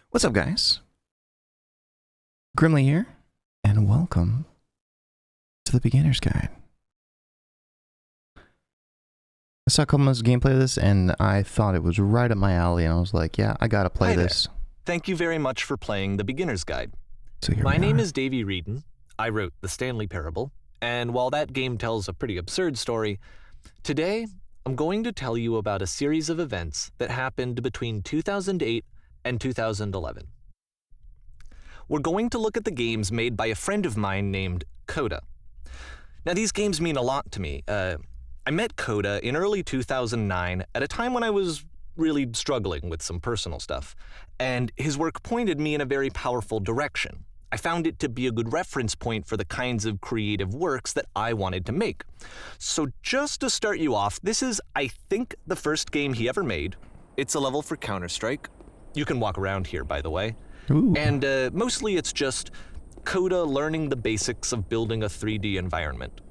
What's up, guys? Grimli here, and welcome to the Beginner's Guide. I saw a couple months of gameplay of this, and I thought it was right up my alley, and I was like, yeah, I gotta play this. Thank you very much for playing the Beginner's Guide. So My name is Davey Reedon. I wrote The Stanley Parable, and while that game tells a pretty absurd story, today I'm going to tell you about a series of events that happened between 2008 and 2011. We're going to look at the games made by a friend of mine named Coda. Now, these games mean a lot to me. I met Coda in early 2009 at a time when I was really struggling with some personal stuff, and his work pointed me in a very powerful direction. I found it to be a good reference point for the kinds of creative works that I wanted to make. So just to start you off, this is, I think, the first game he ever made. It's a level for Counter-Strike. You can walk around here, by the way. Ooh. And mostly it's just Coda learning the basics of building a 3D environment.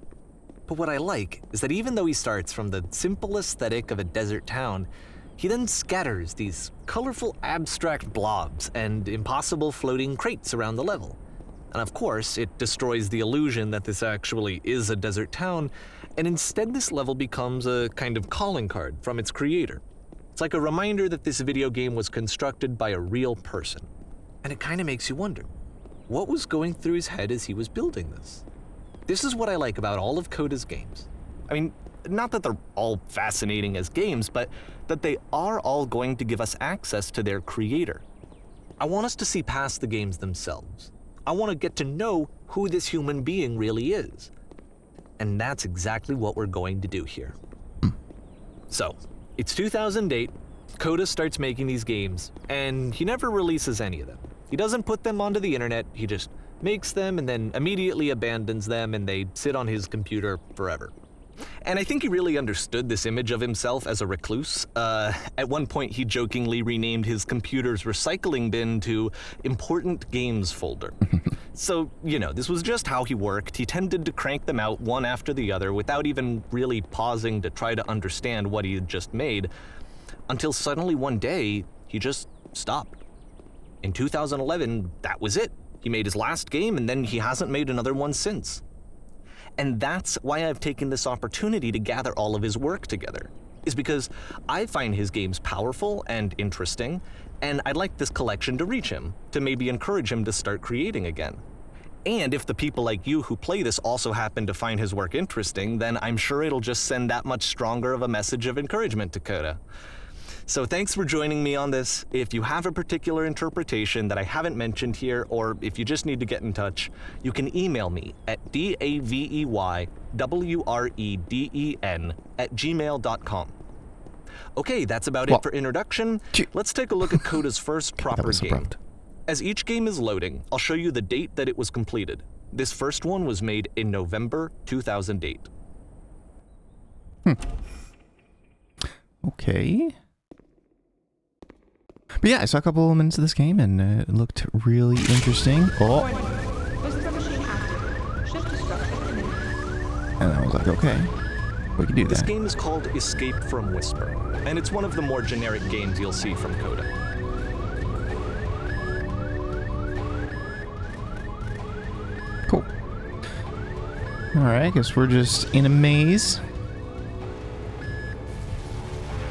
But what I like is that even though he starts from the simple aesthetic of a desert town, he then scatters these colorful abstract blobs and impossible floating crates around the level. And of course, it destroys the illusion that this actually is a desert town, and instead this level becomes a kind of calling card from its creator. It's like a reminder that this video game was constructed by a real person. And it kind of makes you wonder, what was going through his head as he was building this? This is what I like about all of Coda's games. I mean, not that they're all fascinating as games, but that they are all going to give us access to their creator. I want us to see past the games themselves. I want to get to know who this human being really is. And that's exactly what we're going to do here. So, it's 2008, Coda starts making these games, and he never releases any of them. He doesn't put them onto the internet, he just makes them and then immediately abandons them, and they sit on his computer forever. And I think he really understood this image of himself as a recluse. At one point, he jokingly renamed his computer's recycling bin to Important Games Folder. So, you know, this was just how he worked. He tended to crank them out one after the other without even really pausing to try to understand what he had just made, until suddenly one day, he just stopped. In 2011, that was it. He made his last game, and then he hasn't made another one since. And that's why I've taken this opportunity to gather all of his work together, is because I find his games powerful and interesting, and I'd like this collection to reach him, to maybe encourage him to start creating again. And if the people like you who play this also happen to find his work interesting, then I'm sure it'll just send that much stronger of a message of encouragement to Coda. So thanks for joining me on this. If you have a particular interpretation that I haven't mentioned here, or if you just need to get in touch, you can email me at daveywreden@gmail.com. Okay, that's about it for introduction. Let's take a look at Coda's first proper game. Abrupt. As each game is loading, I'll show you the date that it was completed. This first one was made in November 2008. Okay. But yeah, I saw a couple of minutes of this game, and it looked really interesting. Oh. And I was like, okay, we can do that. This game is called Escape from Whisper, and it's one of the more generic games you'll see from Coda. Cool. Alright, I guess we're just in a maze.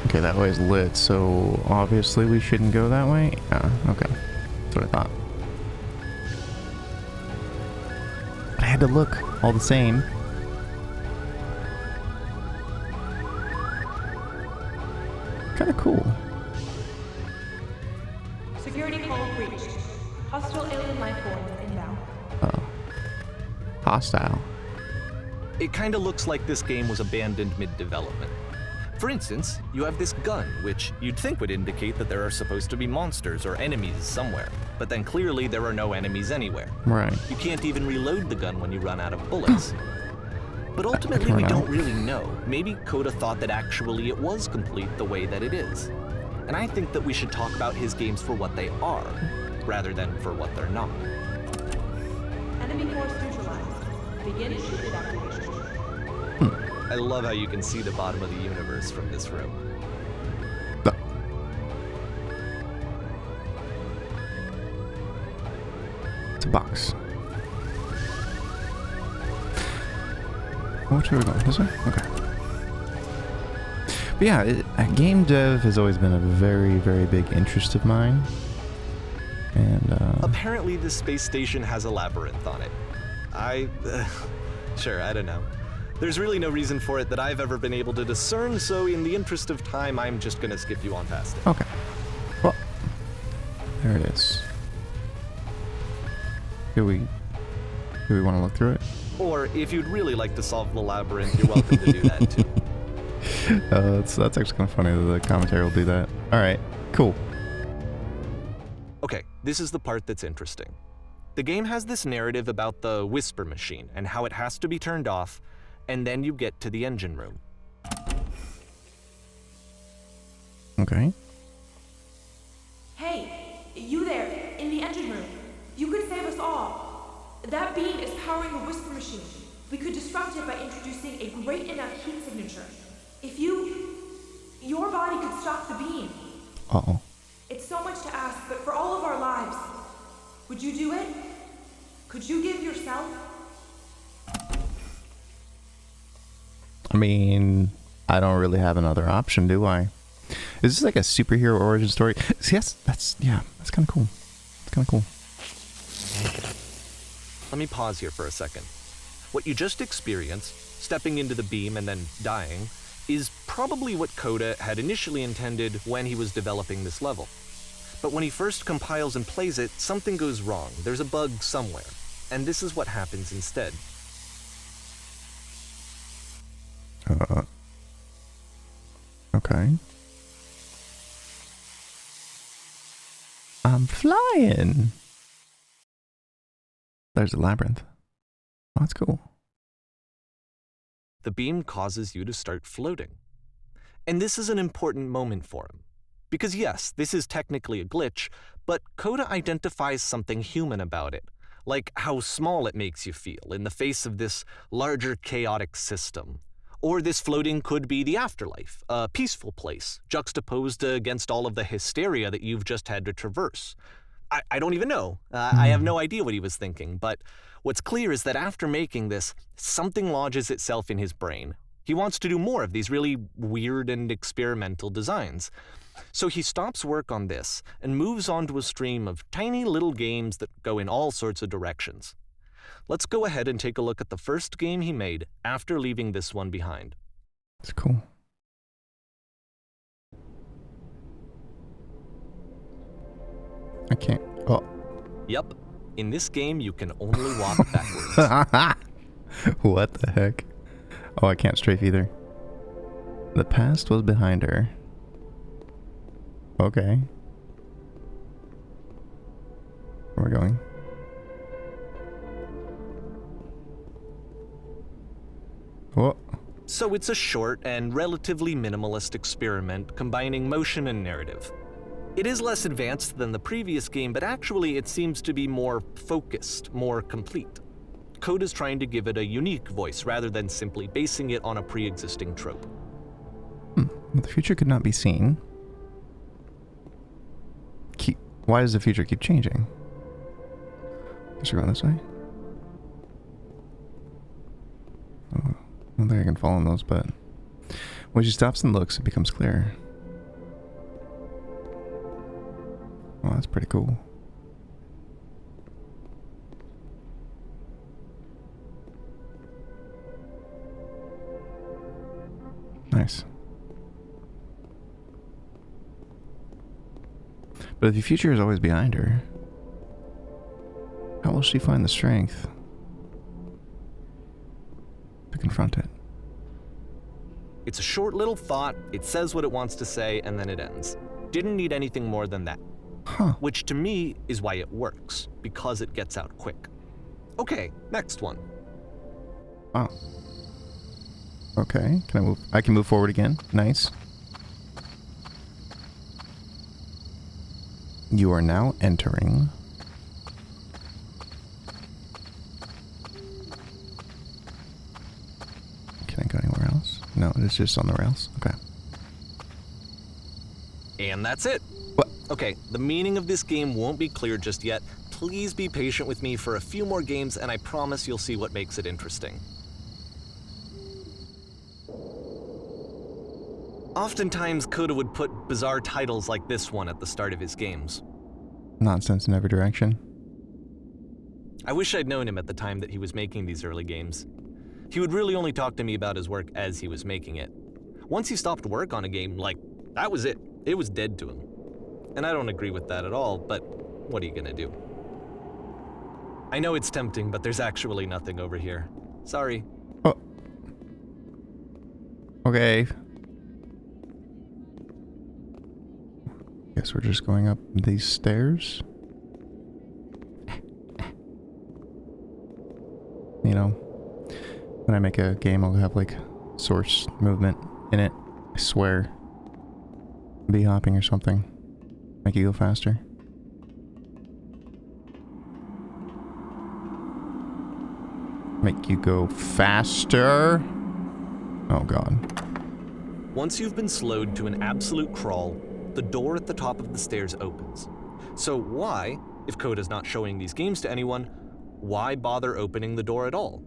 Okay, that way is lit, so obviously we shouldn't go that way. Yeah, okay. That's what I thought. But I had to look all the same. Kinda cool. Security call breached. Hostile alien life forms inbound. Oh. Hostile. It kinda looks like this game was abandoned mid-development. For instance, you have this gun, which you'd think would indicate that there are supposed to be monsters or enemies somewhere, but then clearly there are no enemies anywhere. Right. You can't even reload the gun when you run out of bullets. But ultimately, we don't really know. Maybe Coda thought that actually it was complete the way that it is. And I think that we should talk about his games for what they are, rather than for what they're not. Enemy force neutralized. Begin ship evacuation. I love how you can see the bottom of the universe from this room. It's a box. Which way are we going? This way? Okay. But yeah, game dev has always been a very, very big interest of mine. And, Apparently this space station has a labyrinth on it. Sure, I don't know. There's really no reason for it that I've ever been able to discern, so in the interest of time, I'm just gonna skip you on past it. Okay. Well, there it is. Do we want to look through it? Or if you'd really like to solve the labyrinth, you're welcome to do that too. That's actually kind of funny that the commentary will do that. All right, cool. Okay, this is the part that's interesting. The game has this narrative about the whisper machine and how it has to be turned off, and then you get to the engine room. Okay. Hey, you there, in the engine room. You could save us all. That beam is powering the whisper machine. We could disrupt it by introducing a great enough heat signature. If your body could stop the beam. Uh-oh. It's so much to ask, but for all of our lives, would you do it? Could you give yourself? I mean, I don't really have another option, do I? Is this like a superhero origin story? See, that's kind of cool. It's kind of cool. Let me pause here for a second. What you just experienced, stepping into the beam and then dying, is probably what Coda had initially intended when he was developing this level. But when he first compiles and plays it, something goes wrong. There's a bug somewhere. And this is what happens instead. Okay. I'm flying. There's a labyrinth. Oh, that's cool. The beam causes you to start floating. And this is an important moment for him. Because yes, this is technically a glitch, but Coda identifies something human about it, like how small it makes you feel in the face of this larger chaotic system. Or this floating could be the afterlife, a peaceful place, juxtaposed against all of the hysteria that you've just had to traverse. I don't even know. I have no idea what he was thinking, but what's clear is that after making this, something lodges itself in his brain. He wants to do more of these really weird and experimental designs. So he stops work on this and moves on to a stream of tiny little games that go in all sorts of directions. Let's go ahead and take a look at the first game he made after leaving this one behind. It's cool. I can't. Oh. Yep, in this game you can only walk backwards. What the heck? Oh, I can't strafe either. The past was behind her. Okay. Where are we going? Whoa. So it's a short and relatively minimalist experiment combining motion and narrative. It is less advanced than the previous game, but actually it seems to be more focused, more complete. Coda's trying to give it a unique voice rather than simply basing it on a pre-existing trope. Well, the future could not be seen. Why does the future keep changing? Guess we're going this way. Oh, I don't think I can follow those, but when she stops and looks, it becomes clearer. Oh, that's pretty cool. Nice. But if the future is always behind her, how will she find the strength to confront it? It's a short little thought, it says what it wants to say, and then it ends. Didn't need anything more than that. Huh. Which to me is why it works, because it gets out quick. Okay, next one. Wow. Okay, can I move? I can move forward again. Nice. You are now entering. Can I go anywhere else? No, it's just on the rails. Okay. And that's it. What? Okay, the meaning of this game won't be clear just yet. please be patient with me for a few more games and I promise you'll see what makes it interesting. Oftentimes, Coda would put bizarre titles like this one at the start of his games. Nonsense in every direction. I wish I'd known him at the time that he was making these early games. He would really only talk to me about his work as he was making it. Once he stopped work on a game, that was it. It was dead to him. And I don't agree with that at all, but what are you gonna do? I know it's tempting, but there's actually nothing over here. Sorry. Oh. Okay. Guess we're just going up these stairs. You know, when I make a game, I'll have like source movement in it. I swear. Bee hopping or something. Make you go faster. Make you go faster. Oh god. Once you've been slowed to an absolute crawl, the door at the top of the stairs opens. So why, if Coda's not showing these games to anyone, why bother opening the door at all?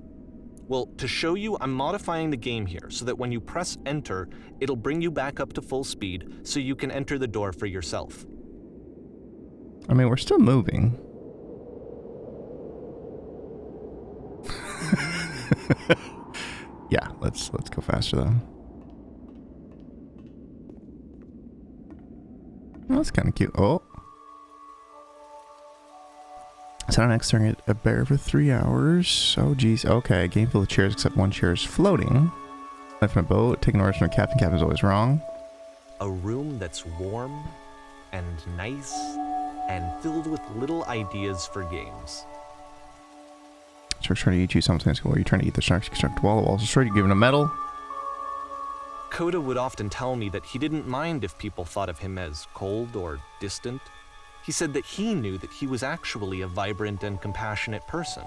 Well, to show you, I'm modifying the game here so that when you press enter, it'll bring you back up to full speed so you can enter the door for yourself. I mean, we're still moving. Yeah, let's go faster though. Oh, that's kind of cute. Oh. Set on X staring at a bear for 3 hours. Oh, geez. Okay, game full of chairs except one chair is floating. Life in a boat. Taking orders from a captain. Captain's always wrong. A room that's warm and nice and filled with little ideas for games. Shark's trying to eat you. Someone's going to school. Are you trying to eat the shark's construct wall? The wall's destroyed. You're giving a medal. Coda would often tell me that he didn't mind if people thought of him as cold or distant. He said that he knew that he was actually a vibrant and compassionate person,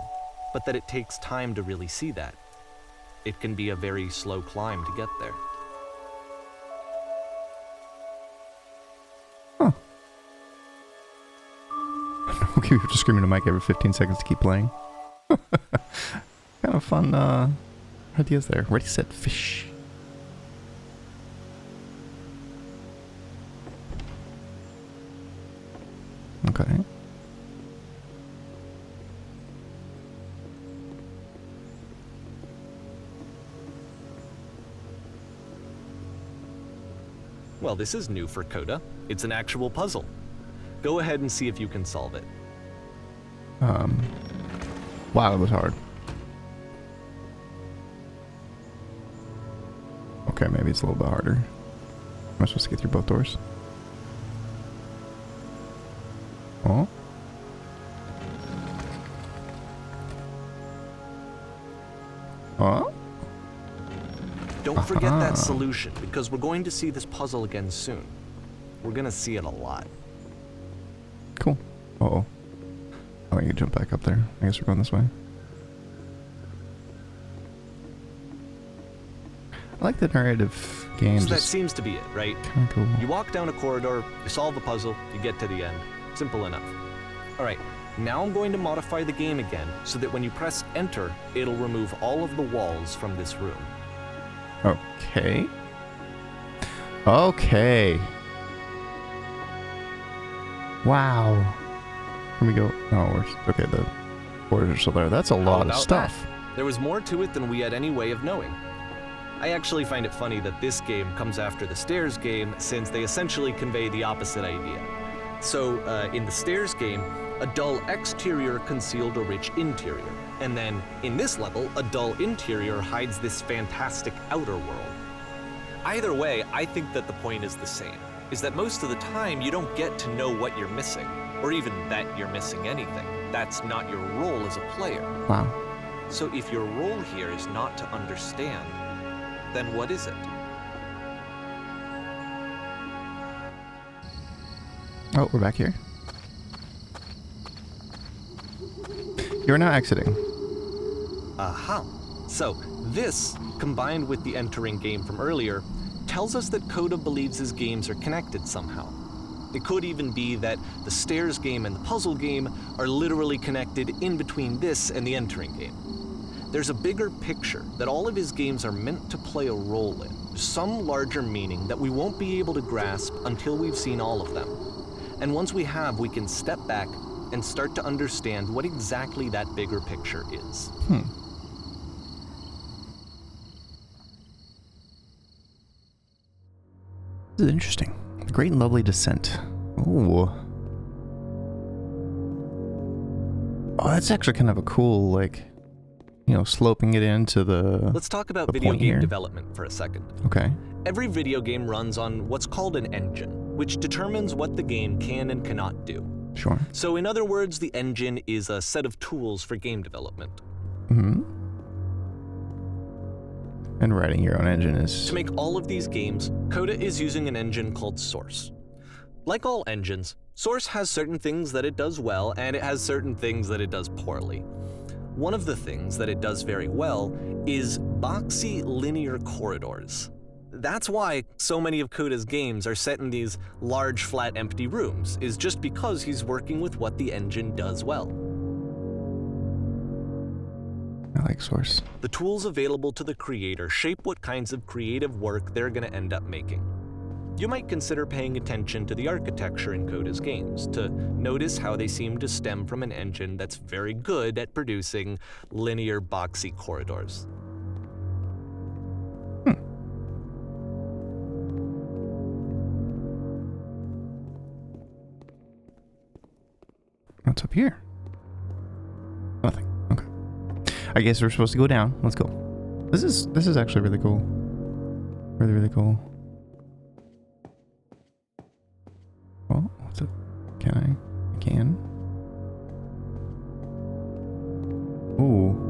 but that it takes time to really see that. It can be a very slow climb to get there. Huh. Okay, we have to scream into mic every 15 seconds to keep playing. Kind of fun ideas there. Ready, set, fish. Okay. Well, this is new for Coda. It's an actual puzzle. Go ahead and see if you can solve it. Wow, it was hard. Okay, maybe it's a little bit harder. Am I supposed to get through both doors? Oh. Oh. Don't forget that solution, because we're going to see this puzzle again soon. We're gonna see it a lot. Cool. Uh-oh. Oh, you can jump back up there. I guess we're going this way. I like the narrative games. So that seems to be it, right? Kinda cool. You walk down a corridor, you solve the puzzle, you get to the end. Simple enough. Alright, now I'm going to modify the game again so that when you press enter, it'll remove all of the walls from this room. Okay. Okay. Wow. Here we go. Oh, okay, the borders are still there. That's a lot of stuff. There was more to it than we had any way of knowing. I actually find it funny that this game comes after the Stairs game, since they essentially convey the opposite idea. So, in the Stairs game, a dull exterior concealed a rich interior. And then, in this level, a dull interior hides this fantastic outer world. Either way, I think that the point is the same, is that most of the time you don't get to know what you're missing, or even that you're missing anything. That's not your role as a player. Wow. So if your role here is not to understand, then what is it? Oh, we're back here. You're now exiting. Aha. So this, combined with the entering game from earlier, tells us that Coda believes his games are connected somehow. It could even be that the stairs game and the puzzle game are literally connected in between this and the entering game. There's a bigger picture that all of his games are meant to play a role in, some larger meaning that we won't be able to grasp until we've seen all of them. And once we have, we can step back and start to understand what exactly that bigger picture is. This is interesting. Great and lovely descent. Ooh. Oh, that's actually kind of a cool, like, you know, sloping it into the... Let's talk about the video point game here. development for a second. Okay. Every video game runs on what's called an engine, which determines what the game can and cannot do. Sure. So in other words, the engine is a set of tools for game development. Mm-hmm. And writing your own engine is... To make all of these games, Coda is using an engine called Source. Like all engines, Source has certain things that it does well, and it has certain things that it does poorly. One of the things that it does very well is boxy linear corridors. That's why so many of Coda's games are set in these large, flat, empty rooms, is just because he's working with what the engine does well. I like Source. The tools available to the creator shape what kinds of creative work they're going to end up making. You might consider paying attention to the architecture in Coda's games to notice how they seem to stem from an engine that's very good at producing linear, boxy corridors. What's up here? Nothing. Okay. I guess we're supposed to go down. Let's go. This is actually really cool. Really, really cool. Well, what's it? Can I? I can. Ooh.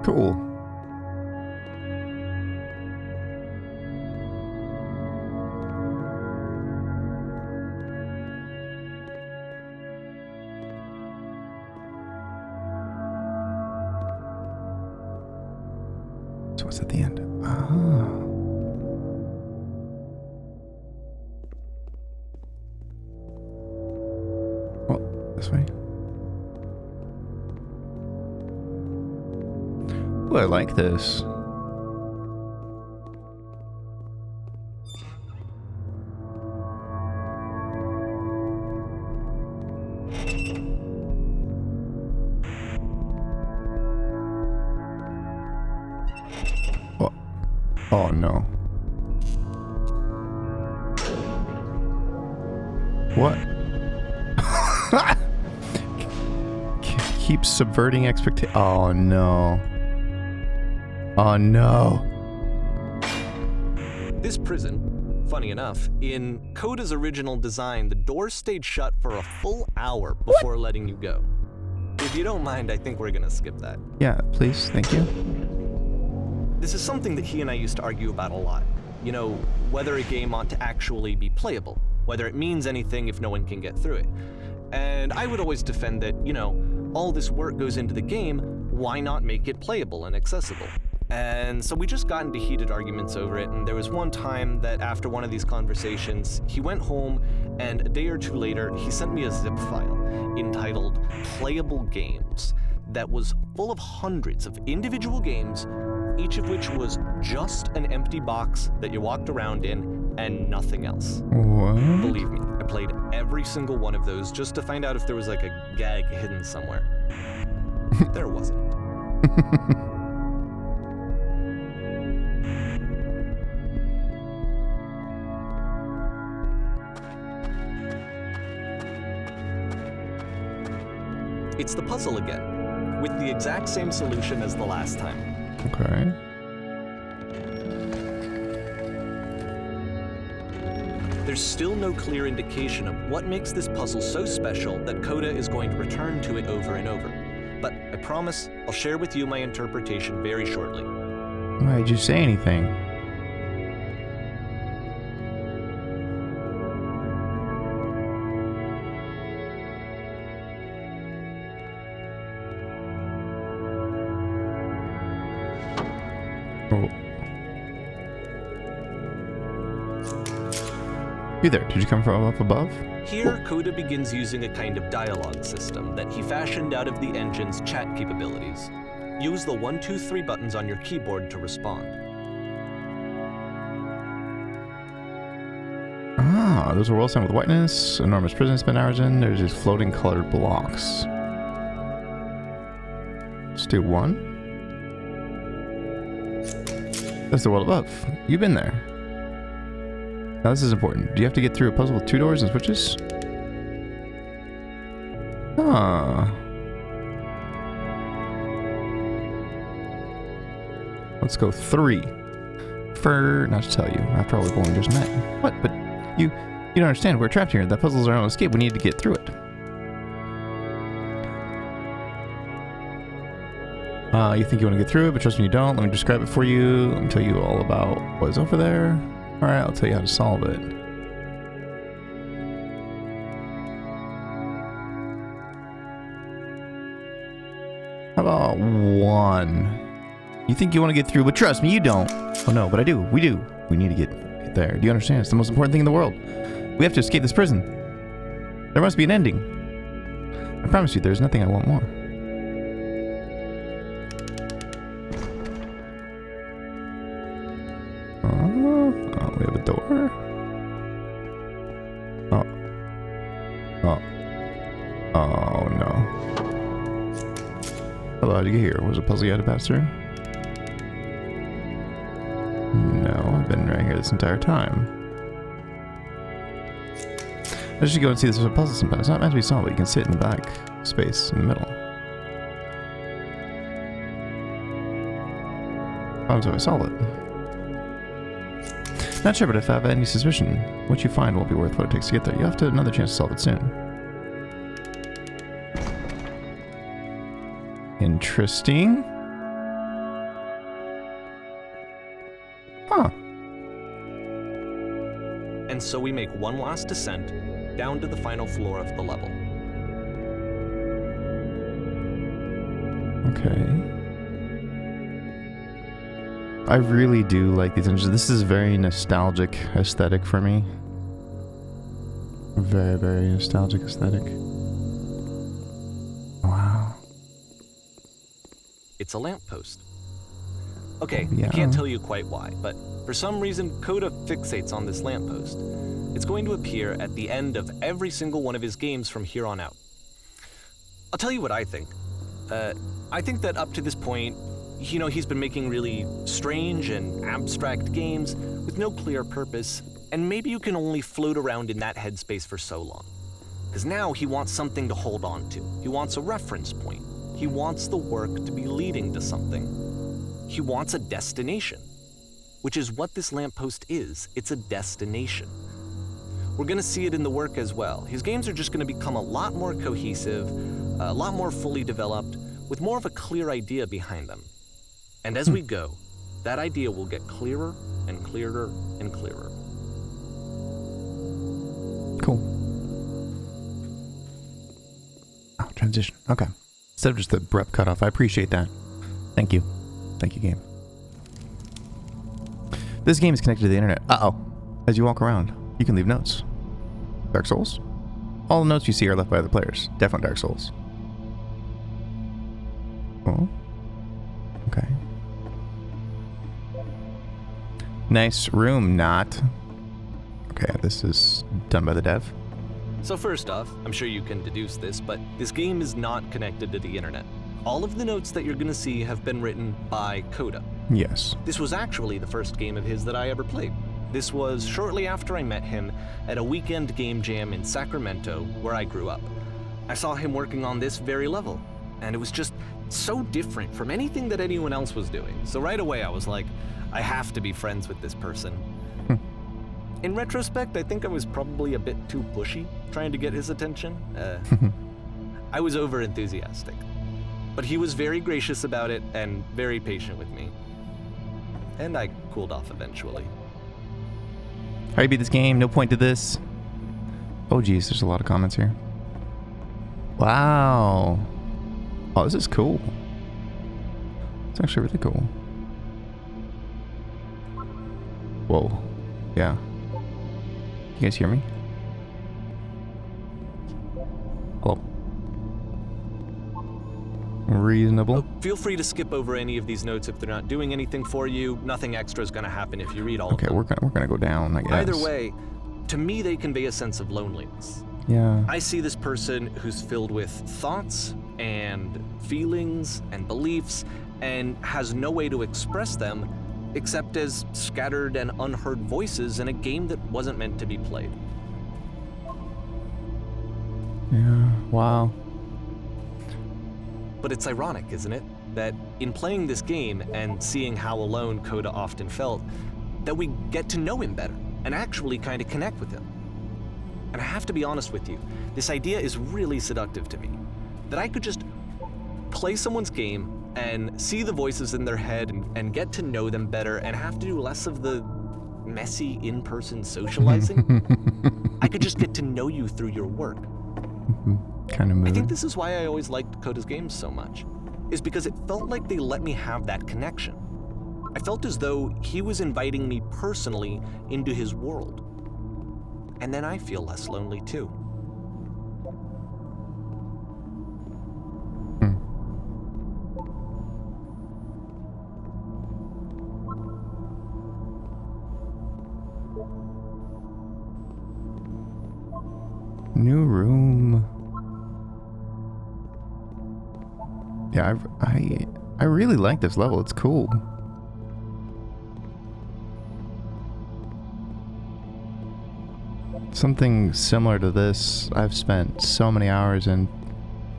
Cool. So what's at the end? Ah. Well, this way. Ooh, I like this. Oh, oh no. What? Keep subverting expectations. Oh no. Oh no. This prison, funny enough, in Coda's original design, the doors stayed shut for a full hour before letting you go. If you don't mind, I think we're gonna skip that. Yeah, please, thank you. This is something that he and I used to argue about a lot. You know, whether a game ought to actually be playable, whether it means anything if no one can get through it. And I would always defend that, you know, all this work goes into the game, why not make it playable and accessible? And so we just got into heated arguments over it, and there was one time that after one of these conversations, he went home, and a day or two later, he sent me a zip file entitled Playable Games that was full of hundreds of individual games, each of which was just an empty box that you walked around in and nothing else. What? Believe me, I played every single one of those just to find out if there was like a gag hidden somewhere. There wasn't. It's the puzzle again, with the exact same solution as the last time. Okay. there's still no clear indication of what makes this puzzle so special that Coda is going to return to it over and over. But I promise I'll share with you my interpretation very shortly. Why did you say anything? Oh. You there? Did you come from up above? Here, Coda begins using a kind of dialogue system that he fashioned out of the engine's chat capabilities. Use the 1, 2, 3 buttons on your keyboard to respond. Ah, those are worlds with whiteness, enormous prison spent hours in. There's these floating colored blocks. Let's do 1. That's the world above. You've been there. Now this is important. Do you have to get through a puzzle with 2 doors and switches? Ah. Let's go 3. Not to tell you. After all, we've only just met. What? But you don't understand. We're trapped here. That puzzle's our own escape. We need to get through it. You think you want to get through it, but trust me, you don't. Let me describe it for you. Let me tell you all about what is over there. Alright, I'll tell you how to solve it. How about 1? You think you want to get through, but trust me, you don't. Oh no, but I do. We do. We need to get there. Do you understand? It's the most important thing in the world. We have to escape this prison. There must be an ending. I promise you, there's nothing I want more. We have a door. Oh no. Hello, how'd you get here? Was it a puzzle you had to pass through? No, I've been right here this entire time. I should go and see this as a puzzle sometime. It's not meant to be solved, but you can sit in the back space in the middle. How do I solve it? Not sure, but if I have any suspicion, what you find won't be worth what it takes to get there. You'll have to have another chance to solve it soon. Interesting. Huh. And so we make one last descent down to the final floor of the level. Okay. I really do like these images. This is very nostalgic aesthetic for me. Very, very nostalgic aesthetic. Wow. It's a lamppost. Okay, Yeah. I can't tell you quite why, but for some reason, Coda fixates on this lamppost. It's going to appear at the end of every single one of his games from here on out. I'll tell you what I think. I think that up to this point, you know, he's been making really strange and abstract games with no clear purpose, and maybe you can only float around in that headspace for so long. Because now he wants something to hold on to. He wants a reference point. He wants the work to be leading to something. He wants a destination, which is what this lamppost is. It's a destination. We're going to see it in the work as well. His games are just going to become a lot more cohesive, a lot more fully developed, with more of a clear idea behind them. And as we go, that idea will get clearer and clearer and clearer. Cool. Oh, transition. Okay. Instead of just the abrupt cutoff, I appreciate that. Thank you. Thank you, game. This game is connected to the internet. Uh-oh. As you walk around, you can leave notes. Dark Souls? All the notes you see are left by other players. Definitely Dark Souls. Oh. Okay. Nice room, not. Okay, this is done by the dev. So first off, I'm sure you can deduce this, but this game is not connected to the internet. All of the notes that you're going to see have been written by Coda. Yes. This was actually the first game of his that I ever played. This was shortly after I met him at a weekend game jam in Sacramento, where I grew up. I saw him working on this very level, and it was just so different from anything that anyone else was doing. So right away I was like, I have to be friends with this person. In retrospect, I think I was probably a bit too pushy trying to get his attention. I was over-enthusiastic. But he was very gracious about it and very patient with me. And I cooled off eventually. How do you beat this game? No point to this. Oh geez, there's a lot of comments here. Wow. Oh, this is cool. It's actually really cool. Whoa. Yeah. You guys hear me? Hello. Reasonable. Feel free to skip over any of these notes if they're not doing anything for you. Nothing extra is going to happen if you read all Okay, of them. we're gonna go down, I guess. Either way, to me they convey a sense of loneliness. Yeah. I see this person who's filled with thoughts and feelings and beliefs and has no way to express them except as scattered and unheard voices in a game that wasn't meant to be played. Yeah. Wow. But it's ironic, isn't it? That in playing this game and seeing how alone Coda often felt, that we get to know him better and actually kind of connect with him. And I have to be honest with you, this idea is really seductive to me. That I could just play someone's game and see the voices in their head and get to know them better and have to do less of the messy in-person socializing. I could just get to know you through your work. Kind of I moving. think this is why I always liked Coda's games so much, is because it felt like they let me have that connection. I felt as though he was inviting me personally into his world. And then I feel less lonely too. New room. Yeah, I really like this level. It's cool. Something similar to this, I've spent so many hours in,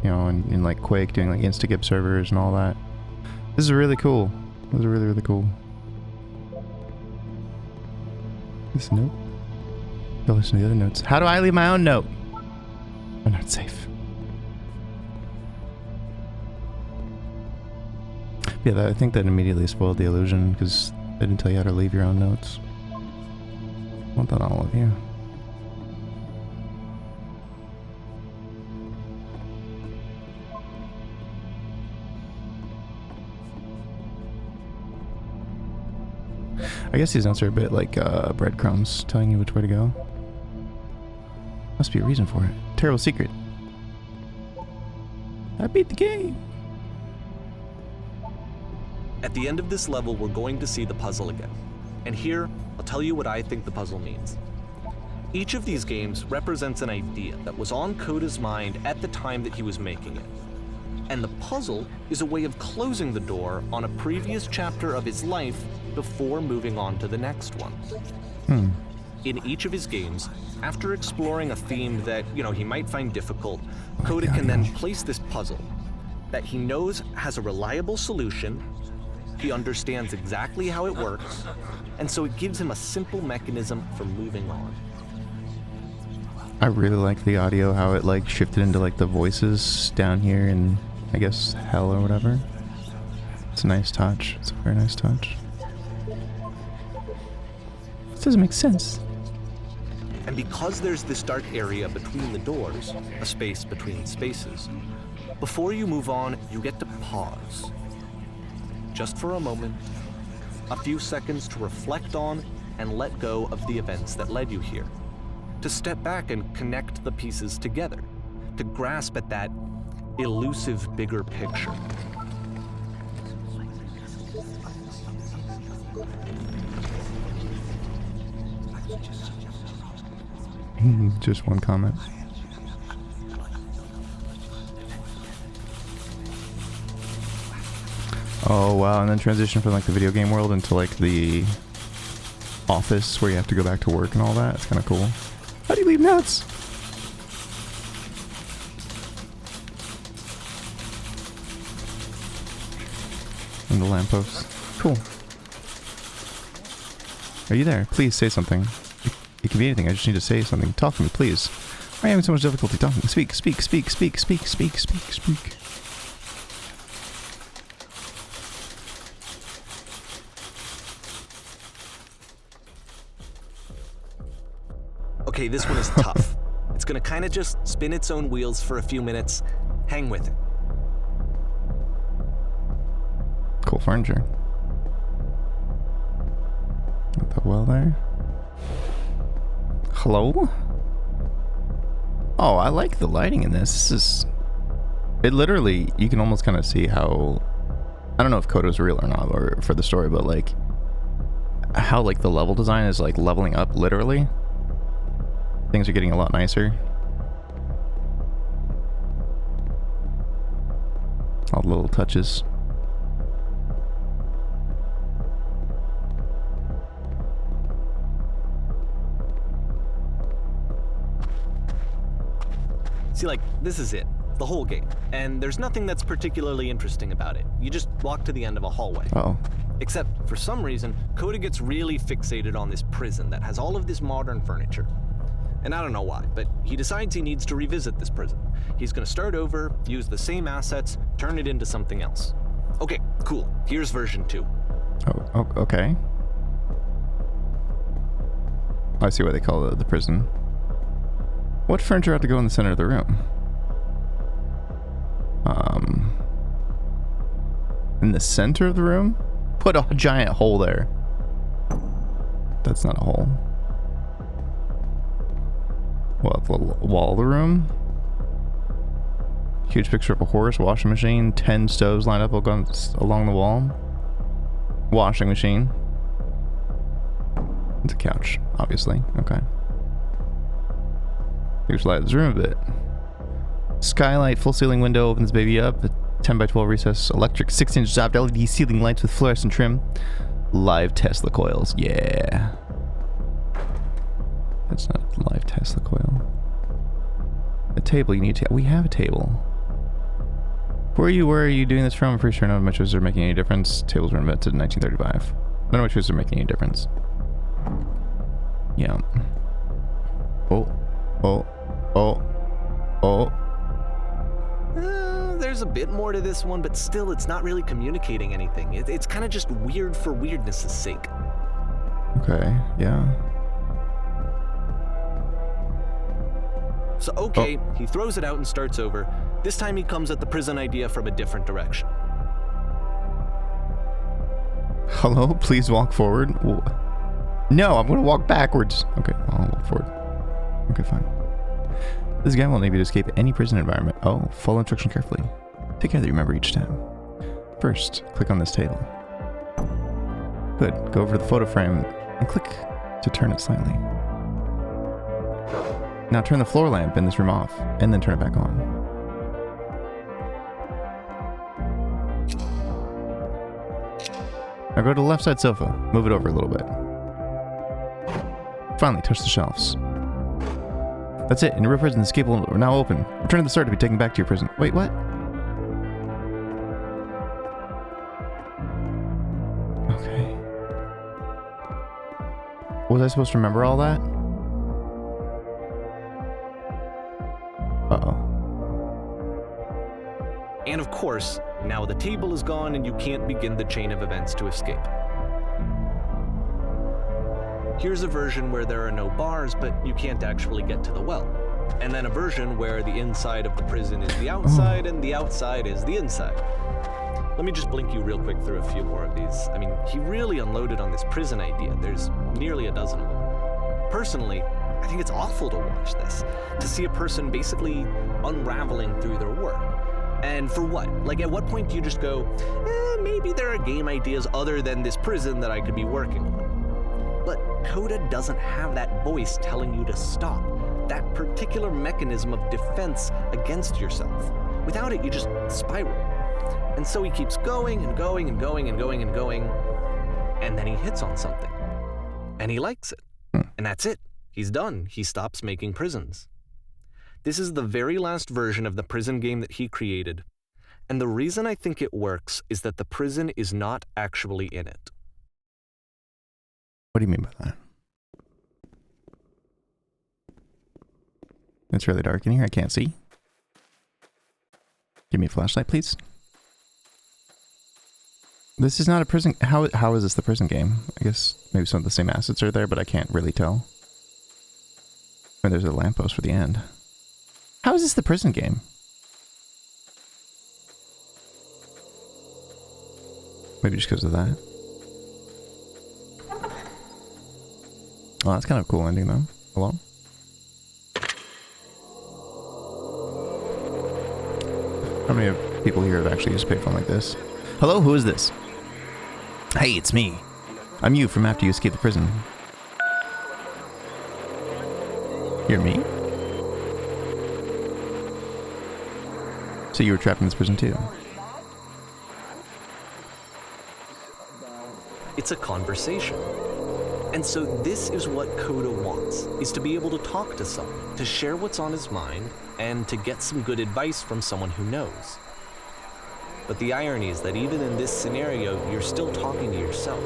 you know, in like Quake, doing like insta-gip servers and all that. This is really cool. This is really, really cool. This note? Go listen to the other notes. How do I leave my own note? I'm not safe. Yeah, I think that immediately spoiled the illusion because they didn't tell you how to leave your own notes. I want that on all of you. I guess these notes are a bit like breadcrumbs telling you which way to go. Must be a reason for it. Terrible secret. I beat the game. At the end of this level, we're going to see the puzzle again. And here, I'll tell you what I think the puzzle means. Each of these games represents an idea that was on Coda's mind at the time that he was making it. And the puzzle is a way of closing the door on a previous chapter of his life before moving on to the next one. In each of his games, after exploring a theme that, he might find difficult, Coda can then place this puzzle that he knows has a reliable solution, he understands exactly how it works, and so it gives him a simple mechanism for moving on. I really like the audio, how it like shifted into like the voices down here in, I guess, hell or whatever. It's a nice touch. It's a very nice touch. This doesn't make sense. And because there's this dark area between the doors, a space between spaces, before you move on, you get to pause. Just for a moment, a few seconds to reflect on and let go of the events that led you here. To step back and connect the pieces together. To grasp at that elusive bigger picture. Just one comment. Oh wow, and then transition from like the video game world into like the office where you have to go back to work and all that. It's kind of cool. How do you leave notes? And the lamppost. Cool. Are you there? Please say something. It can be anything. I just need to say something. Talk to me, please. Why are you having so much difficulty talking? Speak, speak, speak, speak, speak, speak, speak, speak. Okay, this one is tough. It's gonna kind of just spin its own wheels for a few minutes. Hang with it. Cool furniture. Got that well there. Hello? Oh, I like the lighting in this. This is... It literally, you can almost kind of see how... I don't know if Coda's real or not, or for the story, but like... How like the level design is like leveling up, literally. Things are getting a lot nicer. All the little touches. See, like, this is it. The whole game. And there's nothing that's particularly interesting about it. You just walk to the end of a hallway. Uh-oh. Except, for some reason, Coda gets really fixated on this prison that has all of this modern furniture. And I don't know why, but he decides he needs to revisit this prison. He's gonna start over, use the same assets, turn it into something else. Okay, cool. Here's version 2. Oh, okay. I see why they call it the prison. What furniture ought to go in the center of the room? In the center of the room? Put a giant hole there. That's not a hole. What, the wall of the room? Huge picture of a horse, washing machine, 10 stoves lined up along the wall. Washing machine. It's a couch, obviously. Okay. Here's light this room a bit. Skylight, full ceiling window, opens this baby up. A 10 by 12 recess, electric 6-inch zopped LED ceiling lights with fluorescent trim. Live Tesla coils. Yeah. That's not a live Tesla coil. A table, you need to... We have a table. Where are you doing this from? I'm pretty sure none of my choices are making any difference. Tables were invented in 1935. None of my choices are making any difference. Yeah. Oh. There's a bit more to this one, but still, it's not really communicating anything. It's kind of just weird for weirdness' sake. Okay, yeah. So, okay, he throws it out and starts over. This time he comes at the prison idea from a different direction. Hello, please walk forward. No, I'm gonna walk backwards. Okay, I'll walk forward. Okay, fine. This guy will enable you to escape any prison environment. Oh, follow instruction carefully. Take care that you remember each time. First, click on this table. Good. Go over to the photo frame and click to turn it slightly. Now turn the floor lamp in this room off, and then turn it back on. Now go to the left side sofa. Move it over a little bit. Finally, touch the shelves. That's it. In your real prison, the escape will now open. Return to the start to be taken back to your prison. Wait, what? Okay. Was I supposed to remember all that? Uh-oh. And of course, now the table is gone and you can't begin the chain of events to escape. Here's a version where there are no bars, but you can't actually get to the well. And then a version where the inside of the prison is the outside and the outside is the inside. Let me just blink you real quick through a few more of these. I mean, he really unloaded on this prison idea. There's nearly a dozen of them. Personally, I think it's awful to watch this, to see a person basically unraveling through their work. And for what? Like, at what point do you just go, maybe there are game ideas other than this prison that I could be working on? But Coda doesn't have that voice telling you to stop, that particular mechanism of defense against yourself. Without it, you just spiral. And so he keeps going and going and going and going and going, and then he hits on something. And he likes it. And that's it. He's done. He stops making prisons. This is the very last version of the prison game that he created. And the reason I think it works is that the prison is not actually in it. What do you mean by that? It's really dark in here. I can't see. Give me a flashlight, please. This is not a prison. How is this the prison game? I guess maybe some of the same assets are there, but I can't really tell. And there's a lamppost for the end. How is this the prison game? Maybe just because of that. Oh, that's kind of a cool ending, though. Hello? How many people here have actually used a payphone like this? Hello, who is this? Hey, it's me. I'm you from after you escaped the prison. You're me? So you were trapped in this prison too? It's a conversation. And so this is what Coda wants, is to be able to talk to someone, to share what's on his mind, and to get some good advice from someone who knows. But the irony is that even in this scenario, you're still talking to yourself.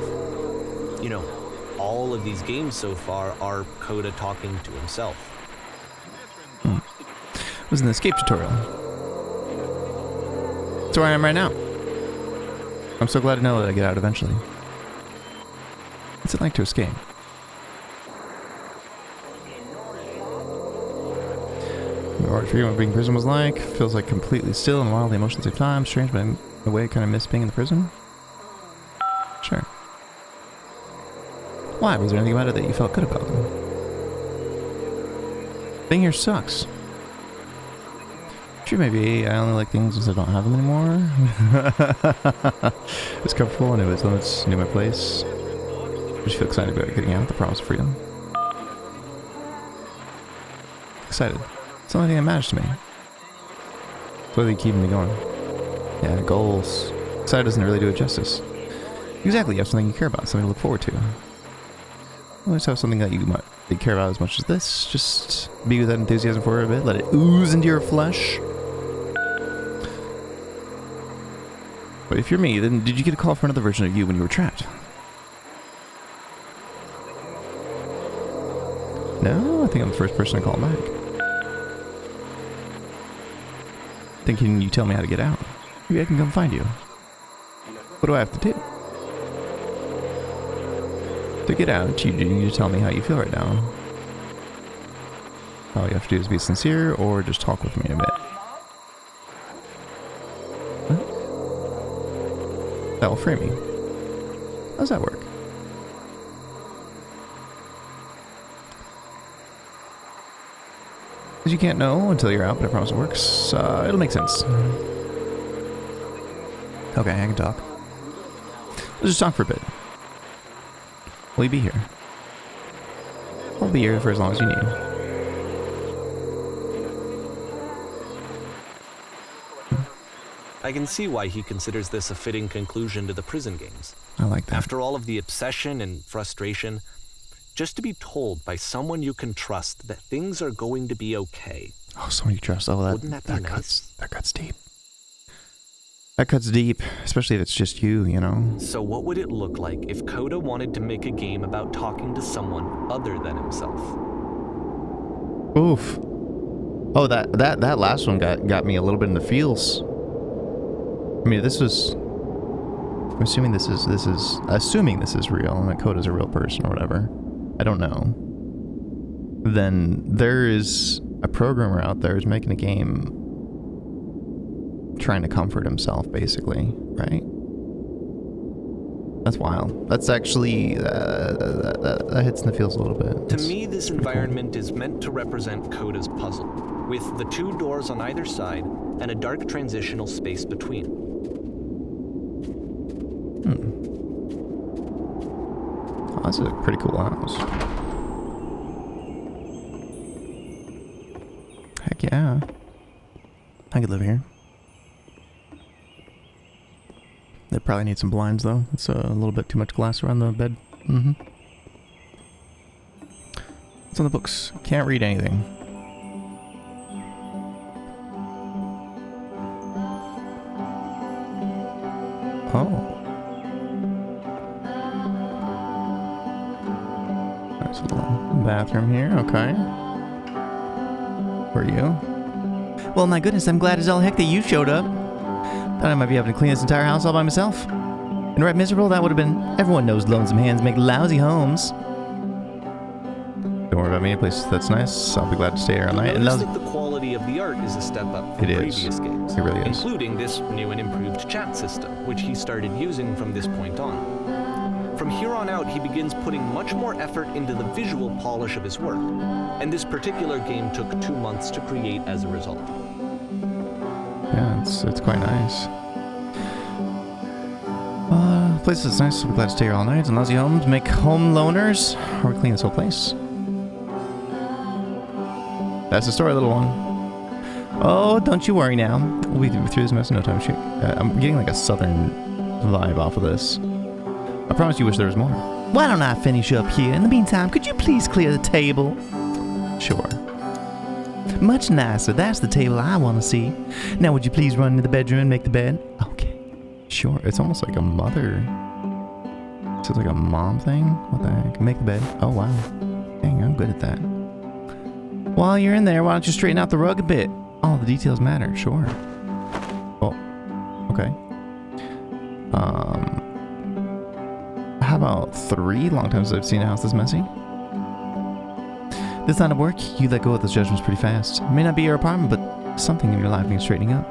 You know, all of these games so far are Coda talking to himself. It was an escape tutorial. That's where I am right now. I'm so glad to know that I get out eventually. What's it like to escape? Or for you what being in prison was like. Feels like completely still and wild, the emotions of time. Strange, but in a way I kind of miss being in the prison. Sure. Why? Was there anything about it that you felt good about? Being here sucks. Sure, maybe I only like things since I don't have them anymore. It's comfortable, I knew its limits, knew my place. I just feel excited about getting out, the promise of freedom. Excited. It's the only thing that matters to me. It's what they keep me going. Yeah, goals. Excited doesn't really do it justice. Exactly, you have something you care about, something to look forward to. Always have something that you care about as much as this. Just be with that enthusiasm for it a bit. Let it ooze into your flesh. But if you're me, then did you get a call for another version of you when you were trapped? No, I think I'm the first person to call back. Thinking you tell me how to get out. Maybe I can come find you. What do I have to do? To get out, you need to tell me how you feel right now. All you have to do is be sincere or just talk with me a bit. What? That will free me. How does that work? Because you can't know until you're out, but I promise it works. It'll make sense. Okay, I can talk. Let's just talk for a bit. Will you be here? I'll be here for as long as you need. I can see why he considers this a fitting conclusion to the prison games. I like that. After all of the obsession and frustration, just to be told by someone you can trust that things are going to be okay. Oh, someone you trust. Oh, Wouldn't that be nice? That cuts deep. That cuts deep, especially if it's just you, you know? So what would it look like if Coda wanted to make a game about talking to someone other than himself? Oof. Oh, that last one got me a little bit in the feels. I mean, this was... I'm assuming this is real, and that Coda's a real person or whatever. I don't know. Then there is a programmer out there who's making a game trying to comfort himself, basically, right? That's wild. That's actually that hits in the feels a little bit. To me, this environment is meant to represent Coda's puzzle, with the two doors on either side and a dark transitional space between. Oh, this is a pretty cool house. Heck yeah. I could live here. They probably need some blinds, though. It's a little bit too much glass around the bed. What's on the books? Can't read anything. Oh. Nice little bathroom here. Okay. For you. Well, my goodness, I'm glad as all heck that you showed up. Thought I might be having to clean this entire house all by myself. And right miserable that would have been. Everyone knows lonesome hands make lousy homes. Don't worry about me, a place that's nice. I'll be glad to stay here all night. Notice that the quality of the art is a step up from previous games. It really is. Including this new and improved chat system, which he started using from this point on. From here on out, he begins putting much more effort into the visual polish of his work, and this particular game took 2 months to create as a result. Yeah, it's quite nice. Place is nice. I'll be glad to stay here all night. And lousy homes make home loners. Or we clean this whole place. That's the story, little one. Oh, don't you worry now. We'll be through this mess in no time. Shoot. I'm getting like a southern vibe off of this. I promise you wish there was more. Why don't I finish up here? In the meantime, could you please clear the table? Sure. Much nicer. That's the table I want to see. Now would you please run into the bedroom and make the bed? Okay. Sure. It's almost like a mother. It's like a mom thing. What the heck? Make the bed. Oh, wow. Dang, I'm good at that. While you're in there, why don't you straighten out the rug a bit? All the details matter. Sure. Oh. Okay. How about 3? Long time since I've seen a house this messy. This line of work, you let go of those judgments pretty fast. It may not be your apartment, but something in your life needs straightening up.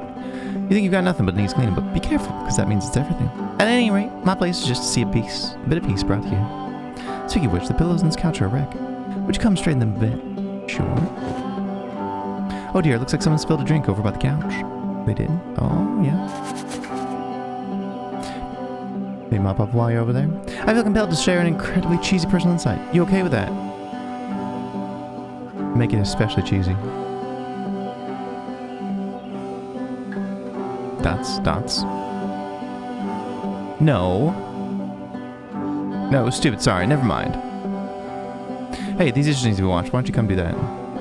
You think you've got nothing but needs cleaning, but be careful, because that means it's everything. At any rate, my place is just to see a bit of peace brought to you. Speaking of which, the pillows in this couch are a wreck. Would you come straighten them a bit? Sure. Oh dear, looks like someone spilled a drink over by the couch. They did? Oh, yeah. Maybe mop up while you're over there? I feel compelled to share an incredibly cheesy personal insight. You okay with that? Make it especially cheesy. Dots. No. No, stupid, sorry, never mind. Hey, these dishes need to be washed. Why don't you come do that?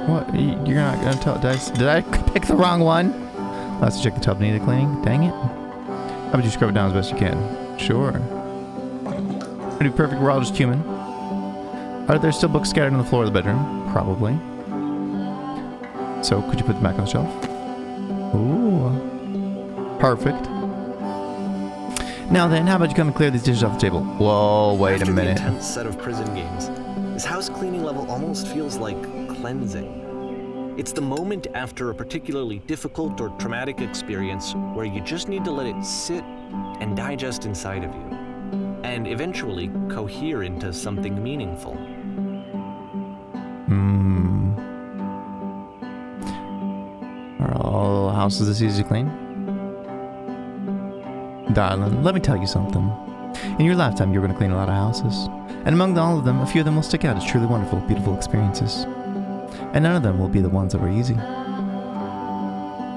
What? You're not gonna tell... Did I pick the wrong one? I'll have to check the tub needed cleaning. Dang it. How about you scrub it down as best you can? Sure. It'll be perfect, we're all just human. Are there still books scattered on the floor of the bedroom? Probably. So, could you put them back on the shelf? Ooh. Perfect. Now then, how about you come and clear these dishes off the table? Whoa, wait a minute. After the intense set of prison games, this house cleaning level almost feels like cleansing. It's the moment after a particularly difficult or traumatic experience where you just need to let it sit and digest inside of you, and eventually cohere into something meaningful. Are all houses this easy to clean? Darling, let me tell you something. In your lifetime, you're going to clean a lot of houses. And among all of them, a few of them will stick out as truly wonderful, beautiful experiences. And none of them will be the ones that were easy.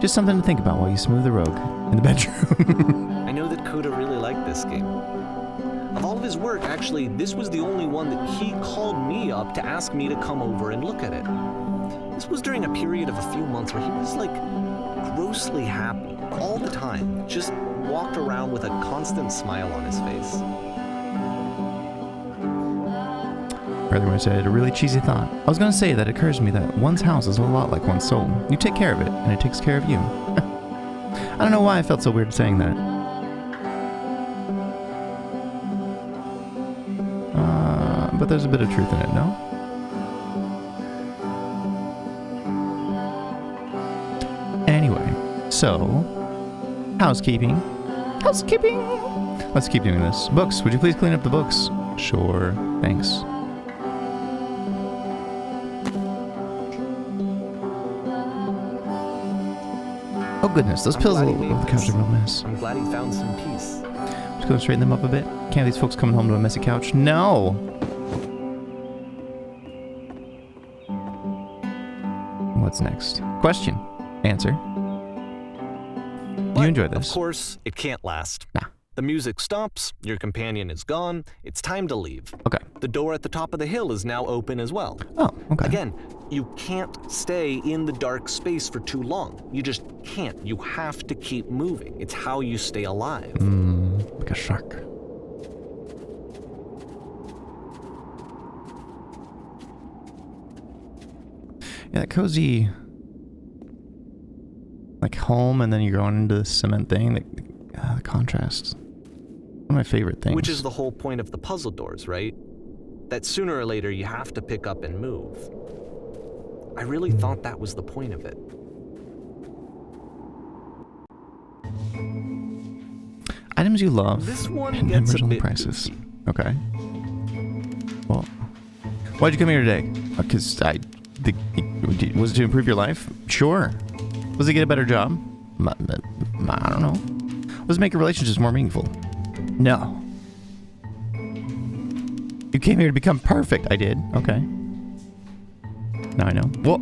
Just something to think about while you smooth the rug in the bedroom. I know that Coda really liked this game. Of all of his work, actually, this was the only one that he called me up to ask me to come over and look at it. This was during a period of a few months where he was like grossly happy all the time, just walked around with a constant smile on his face. Earlier when I said I had a really cheesy thought, I was going to say that it occurs to me that one's house is a lot like one's soul. You take care of it, and it takes care of you. I don't know why I felt so weird saying that. But there's a bit of truth in it, no? Anyway, so, housekeeping. Housekeeping! Let's keep doing this. Books, would you please clean up the books? Sure, thanks. Oh goodness, those pills all over the couch are a real mess. I'm glad he found some peace. Just gonna straighten them up a bit. Can't have these folks coming home to a messy couch. No! What's next? Question. Answer. Do you enjoy this? Of course, it can't last. Nah. The music stops, your companion is gone, it's time to leave. Okay. The door at the top of the hill is now open as well. Oh, okay. Again, you can't stay in the dark space for too long. You just can't. You have to keep moving. It's how you stay alive. Like a shark. Yeah, that cozy Like home, and then you're going into the cement thing. The contrast. One of my favorite things. Which is the whole point of the puzzle doors, right? That sooner or later you have to pick up and move. I really thought that was the point of it. Items you love. This one and gets numbers a on the bit prices. goofy. Okay. Well, why'd you come here today? Because was it to improve your life? Sure. Was it get a better job? I don't know. Was it make your relationships more meaningful? No. You came here to become perfect. I did. Okay. Now I know. Well,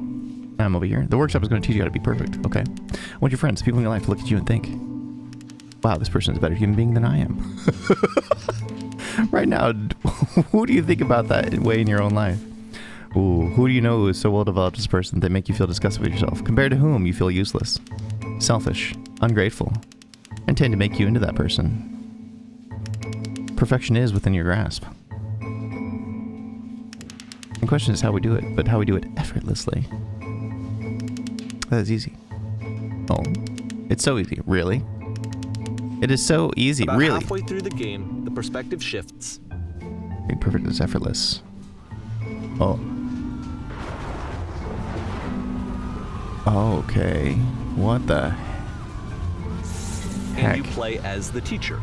I'm over here. The workshop is going to teach you how to be perfect. Okay. I want your friends, people in your life, to look at you and think, wow, this person is a better human being than I am. Right now, who do you think about that way in your own life? Ooh, who do you know who is so well developed as a person that make you feel disgusted with yourself? Compared to whom you feel useless, selfish, ungrateful, and tend to make you into that person. Perfection is within your grasp. The question is how we do it, but how we do it effortlessly. That is easy. Oh, it's so easy. Really? It is so easy. About really? halfway through the game, the perspective shifts. Being perfect is effortless. Oh. Okay. What the heck? And you play as the teacher.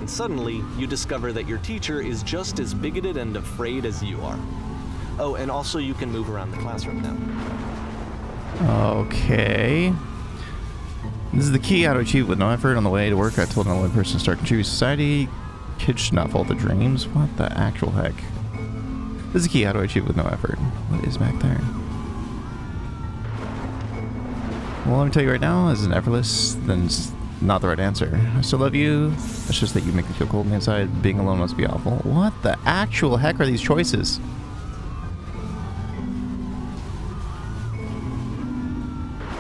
And suddenly, you discover that your teacher is just as bigoted and afraid as you are. Oh, and also you can move around the classroom now. Okay. This is the key how to achieve with no effort. On the way to work, I told an only person to start contributing to society. Kids should not follow their dreams. What the actual heck? This is the key how to achieve with no effort. What is back there? Well, let me tell you right now, this is an effortless, then it's not the right answer. I still love you. It's just that you make me feel cold on the inside. Being alone must be awful. What the actual heck are these choices?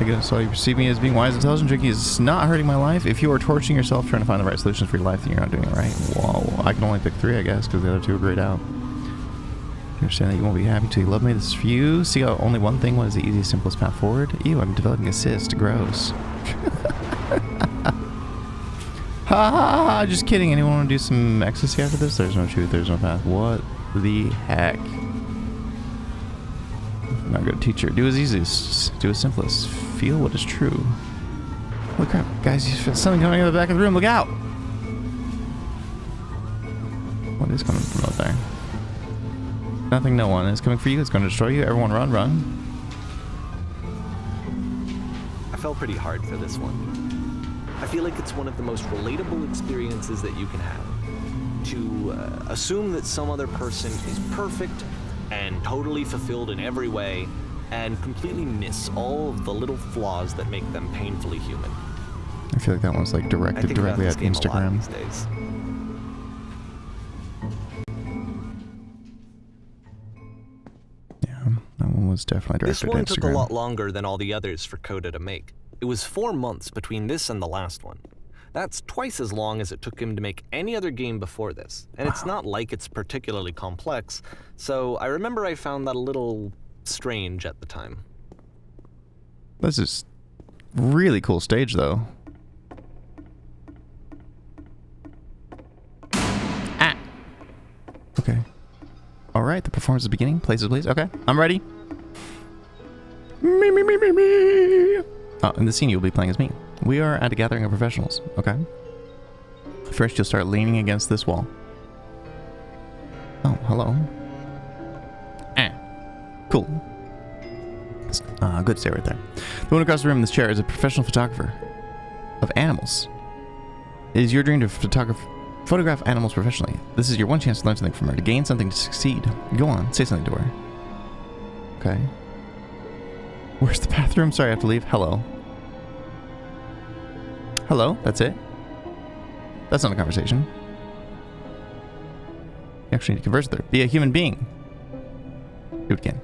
I guess all you perceive me as being wise, intelligent, tricky is not hurting my life. If you are torturing yourself trying to find the right solutions for your life, then you're not doing it right. Whoa. I can only pick 3, I guess, because the other 2 are grayed out. You understand that you won't be happy till you love me. This is for you. See how only one thing was the easiest, simplest path forward? Ew, I'm developing a cyst. Gross. Ha ha ha! Just kidding. Anyone want to do some ecstasy after this? There's no truth. There's no path. What the heck? I'm not a good teacher. Do as easiest. Do as simplest. Feel what is true. Holy crap. Guys, you feel something coming out of the back of the room. Look out! What is coming from out there? Nothing, no one. It's coming for you. It's going to destroy you. Everyone run, run. I fell pretty hard for this one. I feel like it's one of the most relatable experiences that you can have. To assume that some other person is perfect and totally fulfilled in every way, and completely miss all of the little flaws that make them painfully human. I feel like that one's like directed directly at Instagram. These days. Yeah, that one was definitely directed This one at Instagram. took a lot longer than all the others for Coda to make. It was 4 months between this and the last one. That's twice as long as it took him to make any other game before this. And It's not like it's particularly complex, so I remember I found that a little strange at the time. This is really cool stage, though. Ah! Okay. Alright, the performance is beginning. Places, please. Okay, I'm ready. Me, me, me, me, me. Oh, in the scene you'll be playing as me. We are at a gathering of professionals, okay? First, you'll start leaning against this wall. Oh, hello. Cool. Good, stay right there. The one across the room in this chair is a professional photographer of animals. It is your dream to photograph animals professionally. This is your one chance to learn something from her, to gain something, to succeed. Go on, say something to her. Okay. Where's the bathroom? Sorry, I have to leave. Hello. Hello, that's it? That's not a conversation. You actually need to converse with her. Be a human being. Do it again.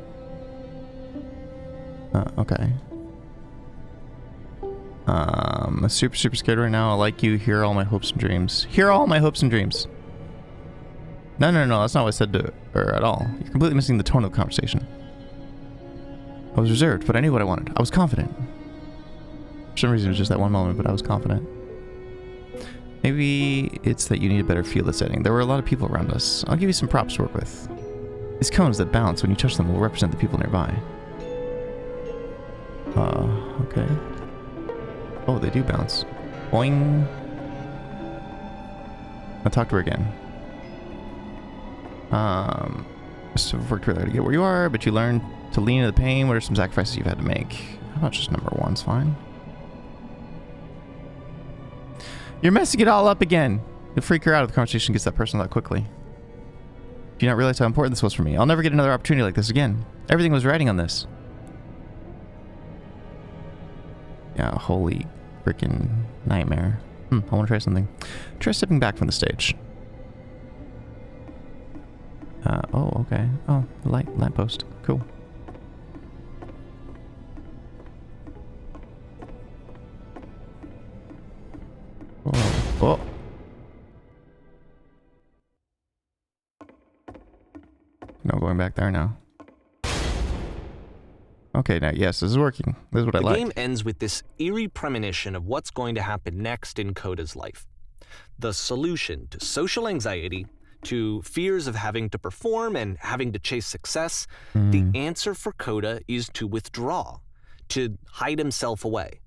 Okay. I'm super scared right now. I like you. Here are all my hopes and dreams. Here are all my hopes and dreams. No, that's not what I said to her at all. You're completely missing the tone of the conversation. I was reserved, but I knew what I wanted. I was confident. some reason it was just that one moment, but I was confident. Maybe it's that you need a better feel of setting. There were a lot of people around us. I'll give you some props to work with. These cones that bounce when you touch them will represent the people nearby. Okay. Oh, they do bounce. Boing. I'll talk to her again. Must have worked really hard to get where you are, but you learned to lean into the pain. What are some sacrifices you've had to make? How about just number one's fine? You're messing it all up again. You'll freak her out if the conversation gets that personal that quickly. Do you not realize how important this was for me? I'll never get another opportunity like this again. Everything was riding on this. Yeah, holy freaking nightmare. I want to try something. Try stepping back from the stage. Oh, okay. Oh, lamppost. Cool. Oh. No going back there now. Okay, now, yes, this is working. This is what I like. The game ends with this eerie premonition of what's going to happen next in Coda's life. The solution to social anxiety, to fears of having to perform and having to chase success, the answer for Coda is to withdraw, to hide himself away.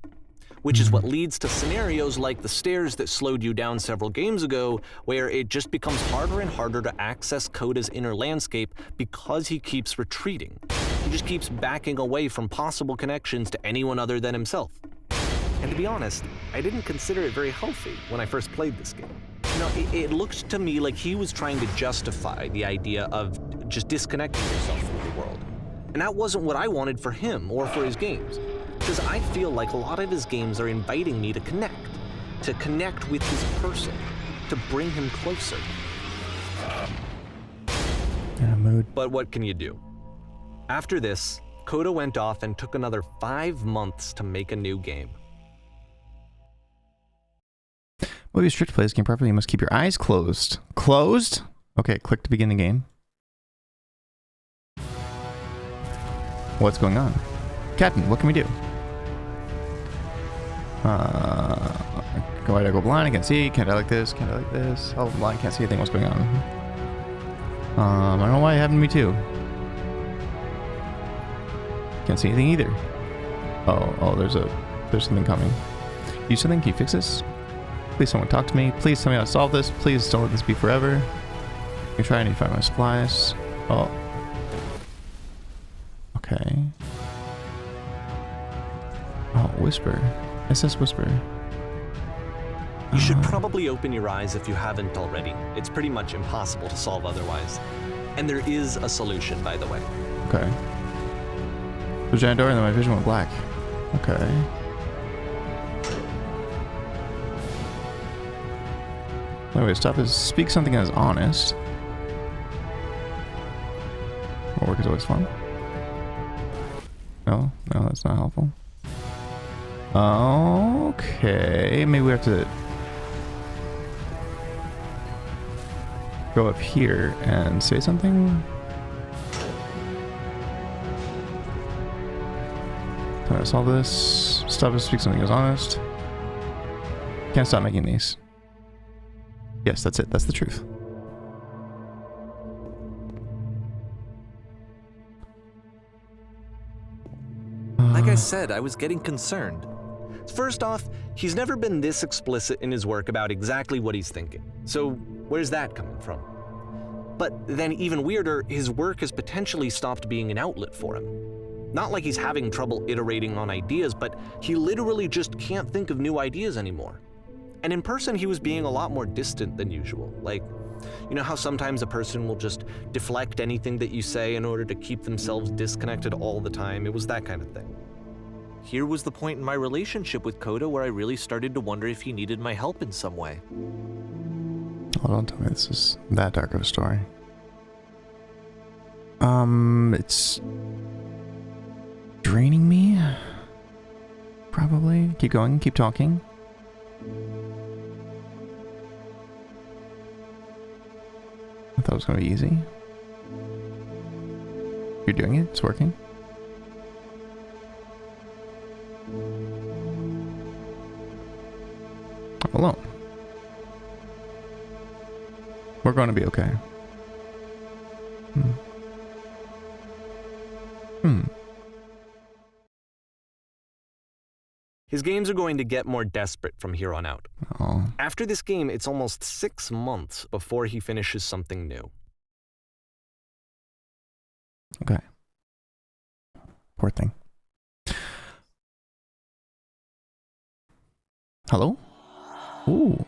Which is what leads to scenarios like the stairs that slowed you down several games ago, where it just becomes harder and harder to access Coda's inner landscape because he keeps retreating. He just keeps backing away from possible connections to anyone other than himself. And to be honest, I didn't consider it very healthy when I first played this game. You know, it looked to me like he was trying to justify the idea of just disconnecting yourself from the world. And that wasn't what I wanted for him or for his games. Because I feel like a lot of his games are inviting me to connect with his person, to bring him closer. Yeah, mood. But what can you do? After this, Coda went off and took another 5 months to make a new game. Well, if you're strict to play this game properly, you must keep your eyes closed. Closed? Okay, click to begin the game. What's going on? Captain, what can we do? Why did I go blind? I can't see. Can't I like this? Can't I like this? Oh, I'm blind. Can't see anything. What's going on? I don't know why it happened to me too. Can't see anything either. Oh, there's something coming. You something? Can you fix this? Please someone talk to me. Please tell me how to solve this. Please don't let this be forever. You try and find my supplies. Oh. Okay. Oh, Whisper. SS Whisper. You should probably open your eyes if you haven't already. It's pretty much impossible to solve otherwise. And there is a solution, by the way. Okay. There's a giant door and then my vision went black. Okay. Anyway, stop is speak something that is honest. More work is always fun. No, that's not helpful. Okay, maybe we have to go up here and say something. Can I solve this? Stop to speak something as honest. Can't stop making these. Yes, that's it. That's the truth. Like I said, I was getting concerned. First off, he's never been this explicit in his work about exactly what he's thinking. So where's that coming from? But then even weirder, his work has potentially stopped being an outlet for him. Not like he's having trouble iterating on ideas, but he literally just can't think of new ideas anymore. And in person, he was being a lot more distant than usual. Like, you know how sometimes a person will just deflect anything that you say in order to keep themselves disconnected all the time? It was that kind of thing. Here was the point in my relationship with Coda where I really started to wonder if he needed my help in some way. Oh, don't tell me this is that dark of a story. It's draining me. Probably. Keep going, keep talking. I thought it was going to be easy. You're doing it, it's working. alone. We're going to be okay. His games are going to get more desperate from here on out. Oh. After this game, it's almost 6 months before he finishes something new. Okay. Poor thing. Hello? Ooh.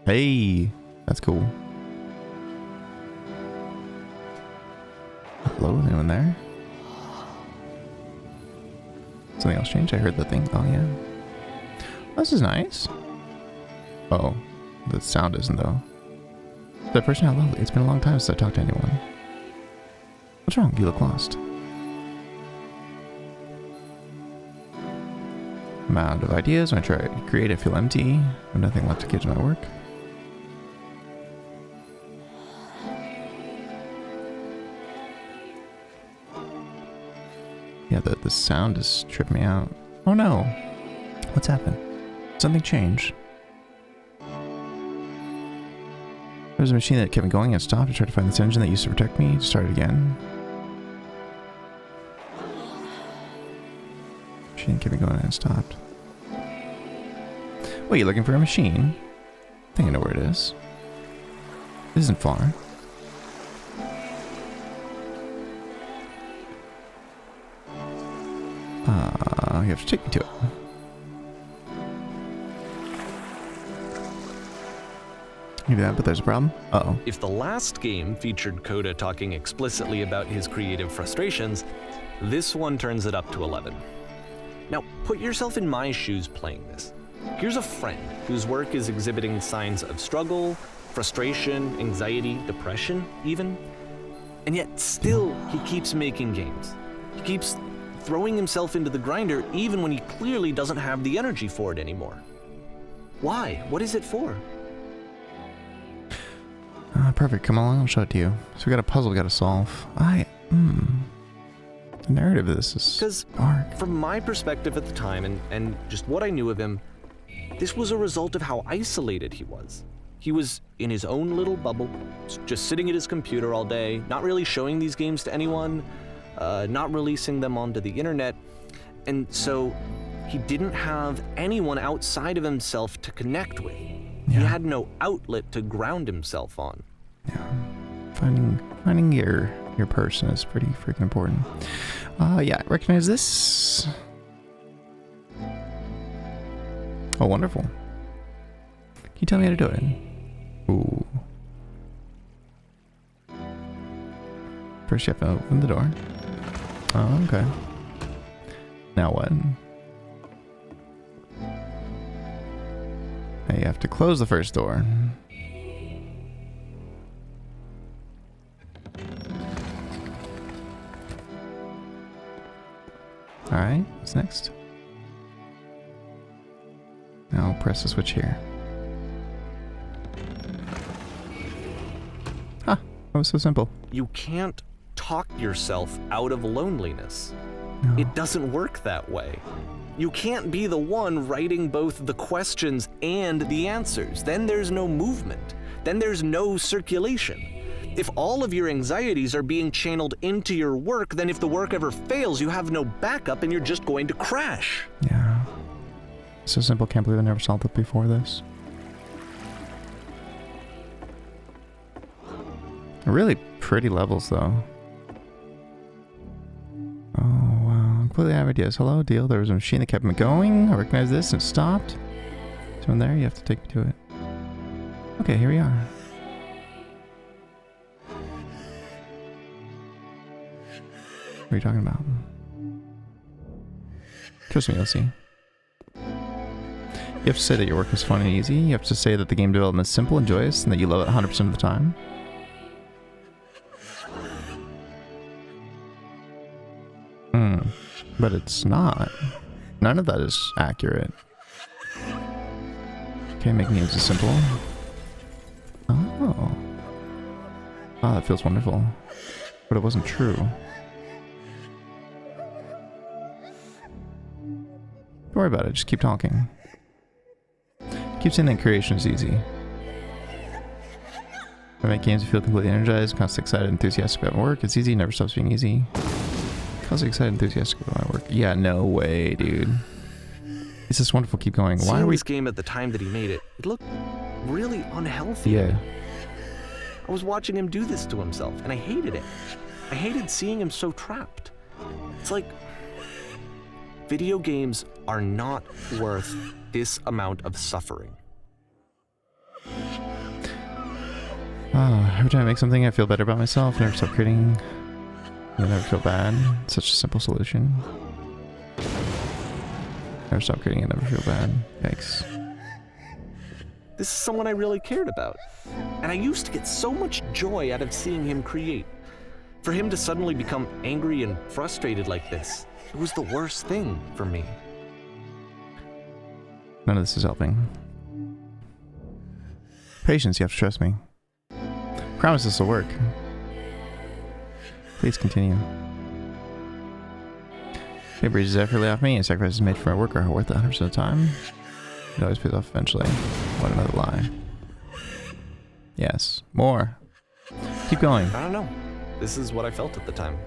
Hey. That's cool. Hello? Anyone there? Something else changed? I heard the thing. Oh, yeah. This is nice. Oh. The sound isn't, though. The person, how lovely. It's been a long time since I talked to anyone. What's wrong? You look lost. Amount of ideas when I try to create, I feel empty. I have nothing left to give to my work. Yeah, the sound is tripping me out. Oh no! What's happened? Something changed. There was a machine that kept me going and stopped. I tried to find this engine that used to protect me. Start again. Machine kept me going and stopped. Wait, you looking for a machine? I think I know where it is. It isn't far. You have to take me to it. You do that, but there's a problem? Uh-oh. If the last game featured Coda talking explicitly about his creative frustrations, this one turns it up to 11. Now, put yourself in my shoes playing this. Here's a friend whose work is exhibiting signs of struggle, frustration, anxiety, depression, even. And yet, still, he keeps making games. He keeps throwing himself into the grinder even when he clearly doesn't have the energy for it anymore. Why? What is it for? Perfect. Come along, I'll show it to you. So we got a puzzle we gotta solve. The narrative of this is dark. From my perspective at the time, and just what I knew of him, this was a result of how isolated he was. He was in his own little bubble, just sitting at his computer all day, not really showing these games to anyone, not releasing them onto the internet, and so he didn't have anyone outside of himself to connect with. Yeah. He had no outlet to ground himself on. Yeah, finding your person is pretty freaking important. Yeah, recognize this. Oh, wonderful. Can you tell me how to do it? Ooh. First you have to open the door. Oh, okay. Now what? Now you have to close the first door. Alright, what's next? Now press the switch here. Huh, that was so simple. You can't talk yourself out of loneliness. No. It doesn't work that way. You can't be the one writing both the questions and the answers. Then there's no movement. Then there's no circulation. If all of your anxieties are being channeled into your work, then if the work ever fails, you have no backup and you're just going to crash. Yeah. So simple, can't believe I never solved it before this. Really pretty levels, though. Oh, wow. Completely out of ideas. Hello, deal. There was a machine that kept me going. I recognize this and stopped. So in there, you have to take me to it. Okay, here we are. What are you talking about? Trust me, you'll see. You have to say that your work is fun and easy. You have to say that the game development is simple and joyous and that you love it 100% of the time. But it's not. None of that is accurate. Okay, making games is simple. Oh. Oh, that feels wonderful. But it wasn't true. Don't worry about it, just keep talking. Keep saying that creation is easy. I make games you feel completely energized, constantly excited, enthusiastic about my work. It's easy, never stops being easy. Constantly excited, enthusiastic about my work. Yeah, no way, dude. It's just wonderful. Keep going. Why are we... this game at the time that he made it, it looked really unhealthy. Yeah. I was watching him do this to himself, and I hated it. I hated seeing him so trapped. It's like, video games are not worth this amount of suffering. Oh, every time I make something, I feel better about myself. Never stop creating. I never feel bad. Such a simple solution. Never stop creating and never feel bad. Yikes. This is someone I really cared about. And I used to get so much joy out of seeing him create. For him to suddenly become angry and frustrated like this, it was the worst thing for me. None of this is helping. Patience, you have to trust me. Promise this will work. Please continue. It breezes effortlessly off me, and sacrifices made for my work are worth it 100% of the time. It always pays off eventually. What another lie. Yes. More. Keep going. I don't know. This is what I felt at the time.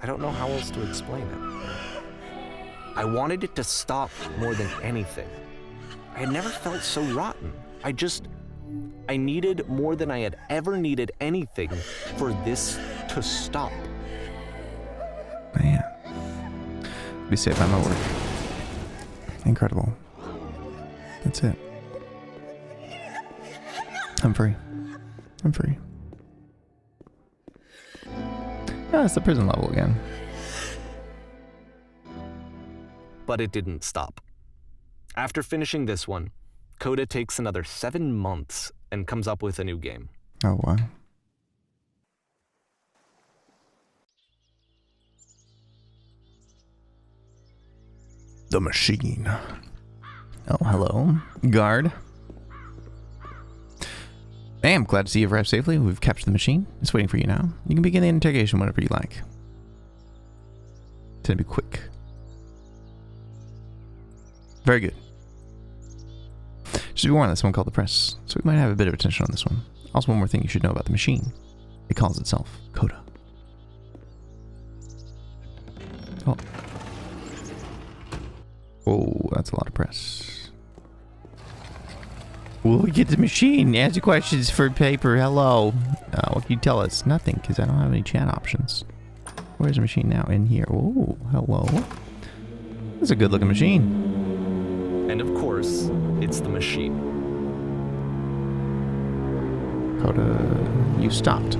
I don't know how else to explain it. I wanted it to stop more than anything. I had never felt so rotten. I needed more than I had ever needed anything for this to stop. Man. Be safe on my work. Incredible. That's it. I'm free. I'm free. Oh, it's the prison level again. But it didn't stop. After finishing this one, Coda takes another 7 months and comes up with a new game. Oh, wow. The machine. Oh, hello. Guard. Hey, I'm glad to see you've arrived safely. We've captured the machine. It's waiting for you now. You can begin the interrogation whenever you like. It's gonna be quick. Very good. Just be warned that someone called the press, so we might have a bit of attention on this one. Also, one more thing you should know about the machine. It calls itself Coda. Oh. Oh, that's a lot of press. Will we get the machine? Answer questions for paper. Hello. What can you tell us? Nothing, because I don't have any chat options. Where's the machine now? In here. Oh, hello. That's a good looking machine. And of course, it's the machine. Coda, you stopped.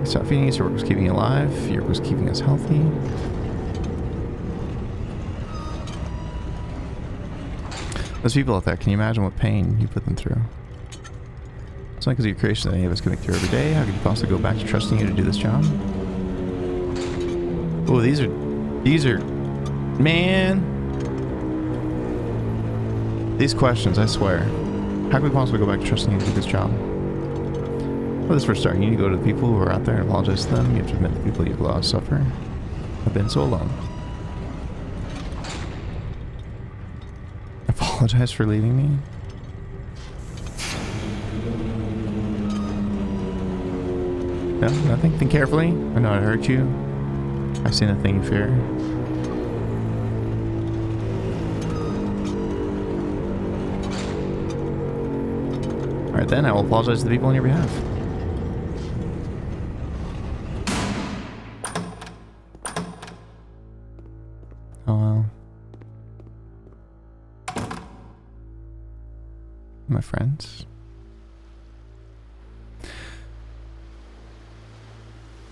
Stop feeding us. Your work was keeping you alive. Your work was keeping us healthy. Those people out there, can you imagine what pain you put them through? It's not because of your creation that any of us can make through every day. How could you possibly go back to trusting you to do this job? Oh, these are, man. These questions, I swear. How could we possibly go back to trusting you to do this job? Well, this for a start, you need to go to the people who are out there and apologize to them. You have to admit the people you've lost suffer have been so alone. Apologize for leaving me? No, nothing? Think carefully. I know I hurt you. I've seen the thing you fear. Alright then, I will apologize to the people on your behalf. Oh well. My friends.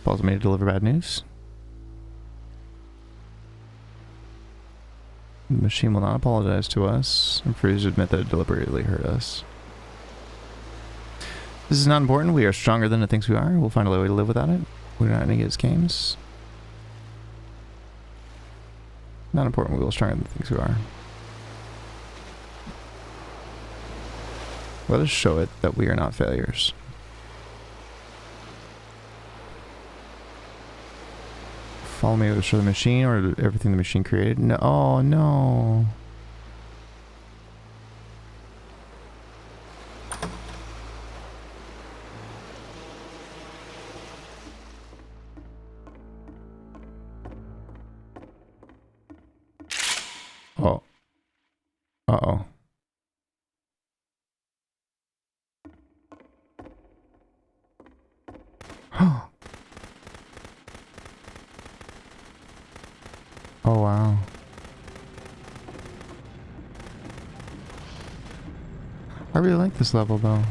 Paul's made to deliver bad news. The machine will not apologize to us and refuse to admit that it deliberately hurt us. This is not important. We are stronger than it thinks we are. We'll find a way to live without it. We're not in its games. Not important. We will stronger than it thinks we are. Let us show it that we are not failures. Follow me to show the machine or everything the machine created? No. Oh, no. Oh. Uh-oh. Oh, wow. I really like this level, though.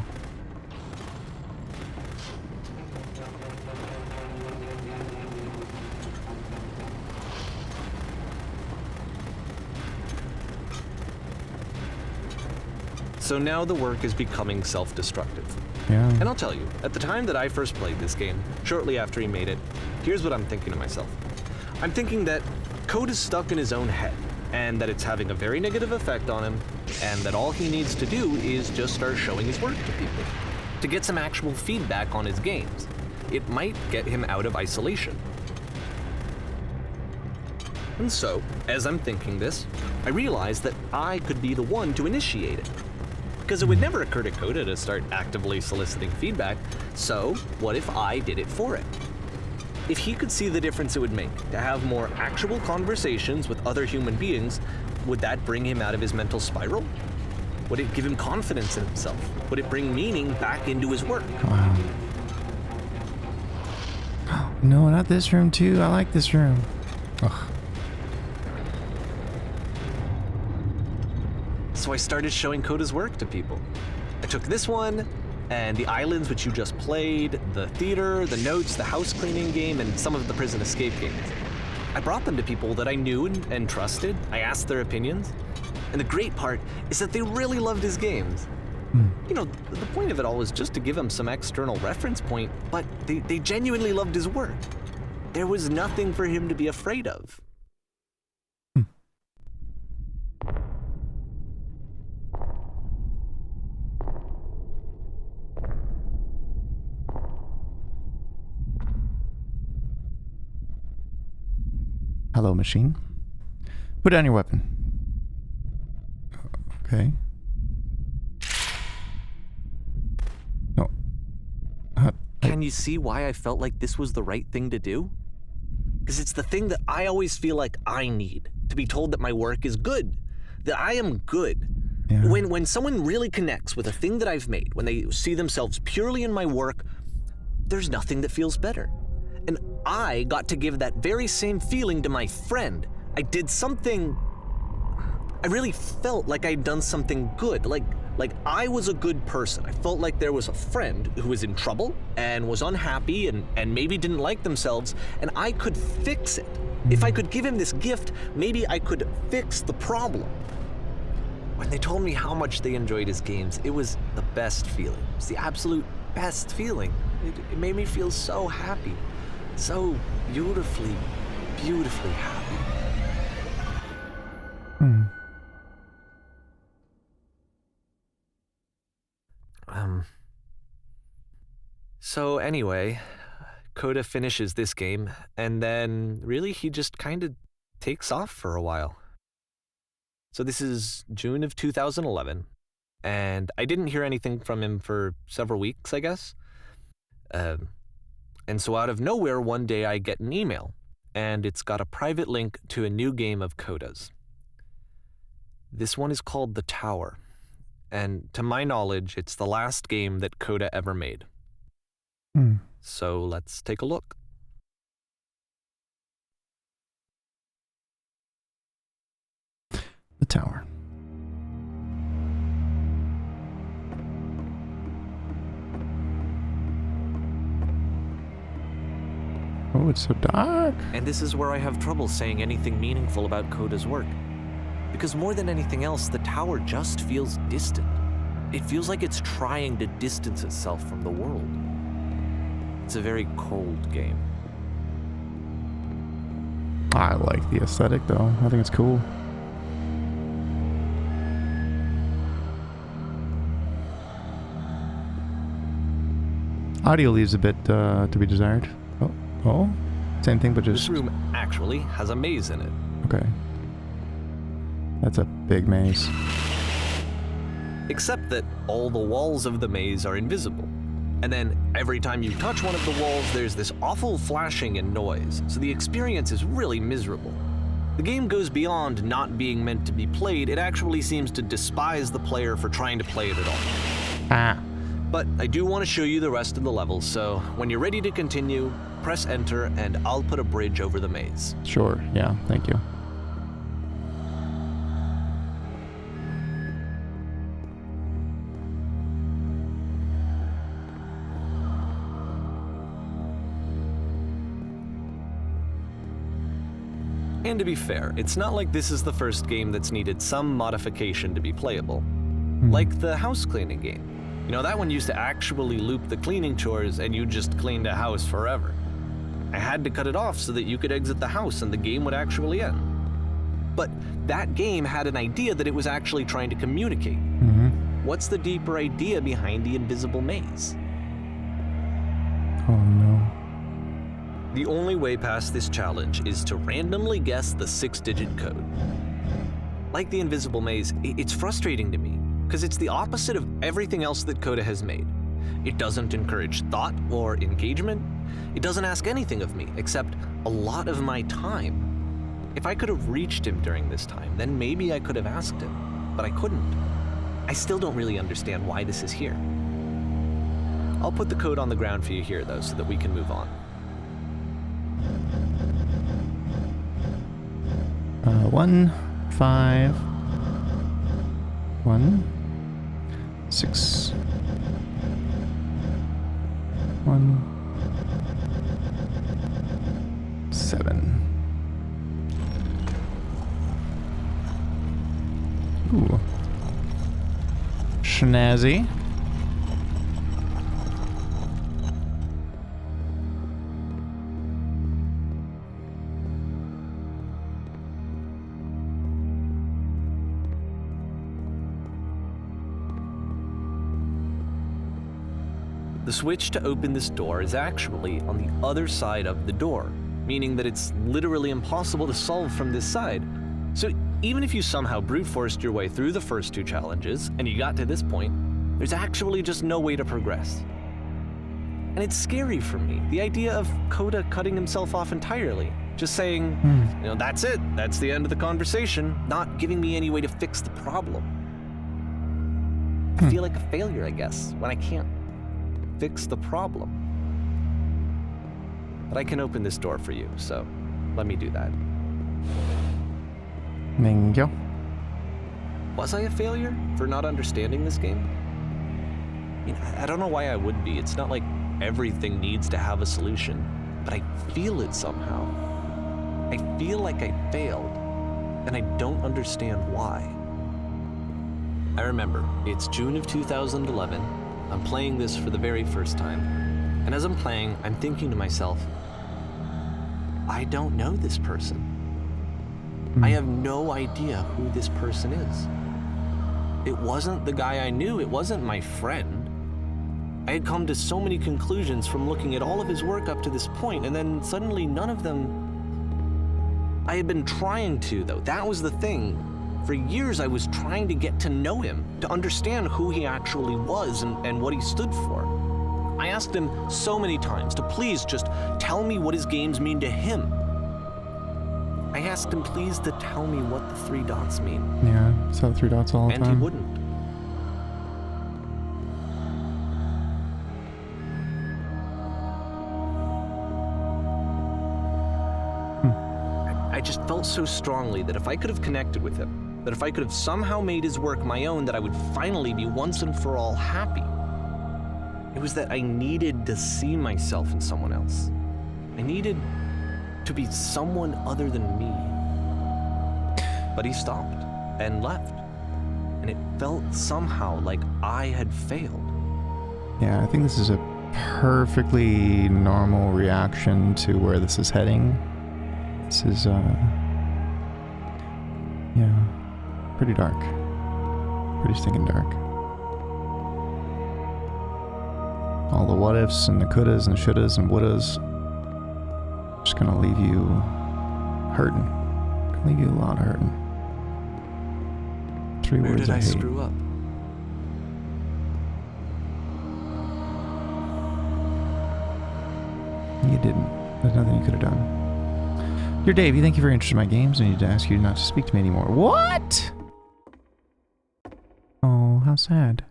So now the work is becoming self-destructive. Yeah. And I'll tell you, at the time that I first played this game, shortly after he made it, here's what I'm thinking to myself. I'm thinking that code is stuck in his own head, and that it's having a very negative effect on him, and that all he needs to do is just start showing his work to people, to get some actual feedback on his games. It might get him out of isolation. And so, as I'm thinking this, I realize that I could be the one to initiate it. Because it would never occur to Coda to start actively soliciting feedback, so what if I did it for him? If he could see the difference it would make to have more actual conversations with other human beings, would that bring him out of his mental spiral? Would it give him confidence in himself? Would it bring meaning back into his work? Wow. No, not this room, too. I like this room. Ugh. So I started showing Coda's work to people. I took this one, and the islands which you just played, the theater, the notes, the house cleaning game, and some of the prison escape games. I brought them to people that I knew and trusted. I asked their opinions. And the great part is that they really loved his games. You know, the point of it all was just to give him some external reference point, but they genuinely loved his work. There was nothing for him to be afraid of. Hello, machine. Put down your weapon. Okay. No. Can you see why I felt like this was the right thing to do? Because it's the thing that I always feel like I need, to be told that my work is good, that I am good. Yeah. When someone really connects with a thing that I've made, when they see themselves purely in my work, there's nothing that feels better. And I got to give that very same feeling to my friend. I did something, I really felt like I'd done something good, like I was a good person. I felt like there was a friend who was in trouble and was unhappy and maybe didn't like themselves, and I could fix it. If I could give him this gift, maybe I could fix the problem. When they told me how much they enjoyed his games, it was the best feeling. It was the absolute best feeling. It made me feel so happy. So beautifully, beautifully happy. So anyway, Coda finishes this game, and then really he just kind of takes off for a while. So this is June of 2011, and I didn't hear anything from him for several weeks, I guess. And so out of nowhere, one day I get an email, and it's got a private link to a new game of Coda's. This one is called The Tower, and to my knowledge, it's the last game that Coda ever made. So let's take a look. The Tower. Oh, it's so dark. And this is where I have trouble saying anything meaningful about Coda's work. Because more than anything else, the tower just feels distant. It feels like it's trying to distance itself from the world. It's a very cold game. I like the aesthetic, though. I think it's cool. Audio leaves a bit to be desired. Oh. Same thing, but just... This room actually has a maze in it. Okay. That's a big maze. Except that all the walls of the maze are invisible. And then every time you touch one of the walls, there's this awful flashing and noise, so the experience is really miserable. The game goes beyond not being meant to be played, it actually seems to despise the player for trying to play it at all. Ah. But I do want to show you the rest of the levels, so when you're ready to continue, press enter and I'll put a bridge over the maze. Sure, yeah, thank you. And to be fair, it's not like this is the first game that's needed some modification to be playable. Like the house cleaning game. You know, that one used to actually loop the cleaning chores and you just cleaned a house forever. I had to cut it off so that you could exit the house and the game would actually end. But that game had an idea that it was actually trying to communicate. What's the deeper idea behind the invisible maze? Oh no. The only way past this challenge is to randomly guess the 6-digit code. Like the invisible maze, it's frustrating to me, because it's the opposite of everything else that Coda has made. It doesn't encourage thought or engagement. It doesn't ask anything of me, except a lot of my time. If I could have reached him during this time, then maybe I could have asked him, but I couldn't. I still don't really understand why this is here. I'll put the code on the ground for you here, though, so that we can move on. 1, 5, 1, 6, 1, 7. Ooh. Schnazzy. The switch to open this door is actually on the other side of the door, meaning that it's literally impossible to solve from this side. So even if you somehow brute forced your way through the first 2 challenges and you got to this point, there's actually just no way to progress. And it's scary for me, the idea of Coda cutting himself off entirely, just saying, you know, that's it, that's the end of the conversation, not giving me any way to fix the problem. I feel like a failure, I guess, when I can't fix the problem. But I can open this door for you, so let me do that. Thank you. Was I a failure for not understanding this game? I mean, I don't know why I would be. It's not like everything needs to have a solution, but I feel it somehow. I feel like I failed, and I don't understand why. I remember, it's June of 2011. I'm playing this for the very first time, and as I'm playing, I'm thinking to myself, I don't know this person. I have no idea who this person is. It wasn't the guy I knew, it wasn't my friend. I had come to so many conclusions from looking at all of his work up to this point, and then suddenly none of them... I had been trying to, though. That was the thing. For years, I was trying to get to know him, to understand who he actually was and what he stood for. I asked him so many times to please just tell me what his games mean to him. I asked him please to tell me what the 3 dots mean. Yeah, saw the 3 dots all the time. And he wouldn't. I just felt so strongly that if I could have connected with him, that if I could have somehow made his work my own, that I would finally be once and for all happy. It was that I needed to see myself in someone else. I needed to be someone other than me. But he stopped and left. And it felt somehow like I had failed. Yeah, I think this is a perfectly normal reaction to where this is heading. This is, yeah, pretty dark. Pretty stinking dark. All the what ifs and the couldas and shouldas and wouldas just gonna leave you hurting. Gonna leave you a lot hurting. 3 Where words did I hate. screw up? You didn't. There's nothing you could have done. Dear Dave, thank you for your interest in my games. I need to ask you not to speak to me anymore. What? Oh, how sad.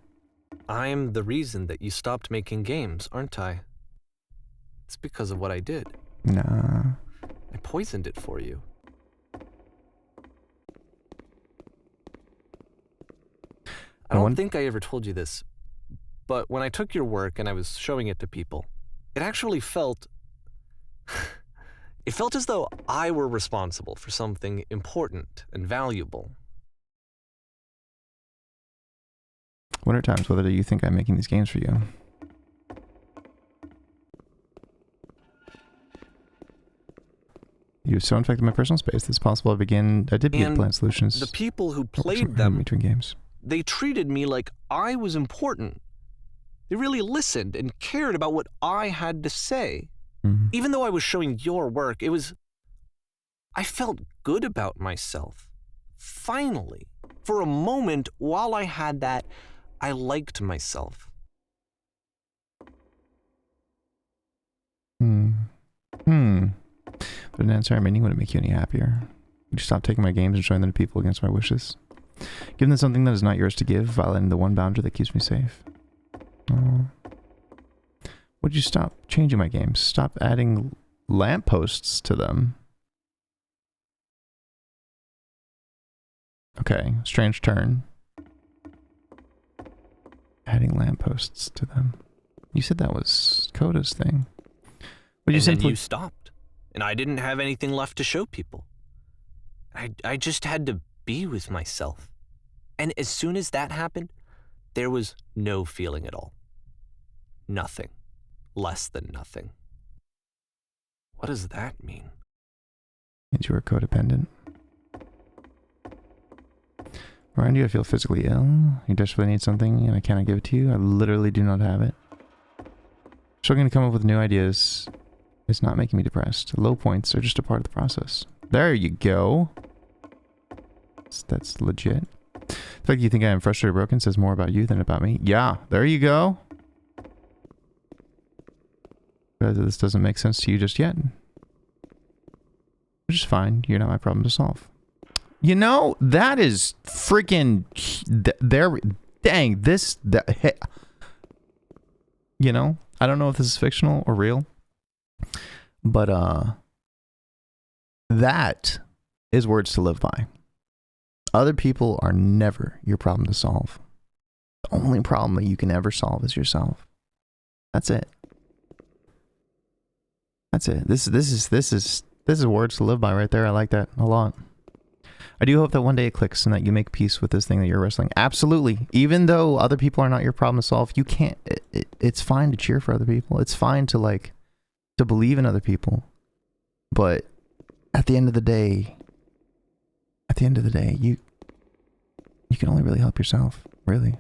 I'm the reason that you stopped making games, aren't I? It's because of what I did. Nah. I poisoned it for you. I don't think I ever told you this, but when I took your work and I was showing it to people, it actually felt... it felt as though I were responsible for something important and valuable. What are times whether you think I'm making these games for you? You've so infected my personal space that it's possible I did begin to plan solutions. The people who in played them, between games. they treated me like I was important. They really listened and cared about what I had to say. Mm-hmm. Even though I was showing your work, I felt good about myself. Finally, for a moment while I had that, I liked myself. But an answer I mean wouldn't make you any happier. Would you stop taking my games and showing them to people against my wishes? Give them something that is not yours to give, violating the one boundary that keeps me safe. Oh. Would you stop changing my games? Stop adding lampposts to them. Okay, strange turn. Adding lampposts to them. You said that was Coda's thing. Would you Then you stopped, and I didn't have anything left to show people. I just had to be with myself. And as soon as that happened, there was no feeling at all. Nothing. Less than nothing. What does that mean? means you are codependent. Around you, I feel physically ill. You desperately need something, and I cannot give it to you. I literally do not have it. Struggling to come up with new ideas is not making me depressed. Low points are just a part of the process. There you go. That's legit. The fact you think I am frustrated or broken says more about you than about me. Yeah, there you go. This doesn't make sense to you just yet. Which is fine. You're not my problem to solve. You know, that is freaking... Dang, this... You know, I don't know if this is fictional or real. But, that is words to live by. Other people are never your problem to solve. The only problem that you can ever solve is yourself. That's it. That's it. This is words to live by right there. I like that a lot. I do hope that one day it clicks and that you make peace with this thing that you're wrestling. Absolutely. Even though other people are not your problem to solve, you can't. It's fine to cheer for other people. It's fine to to believe in other people. But at the end of the day, you can only really help yourself. Really.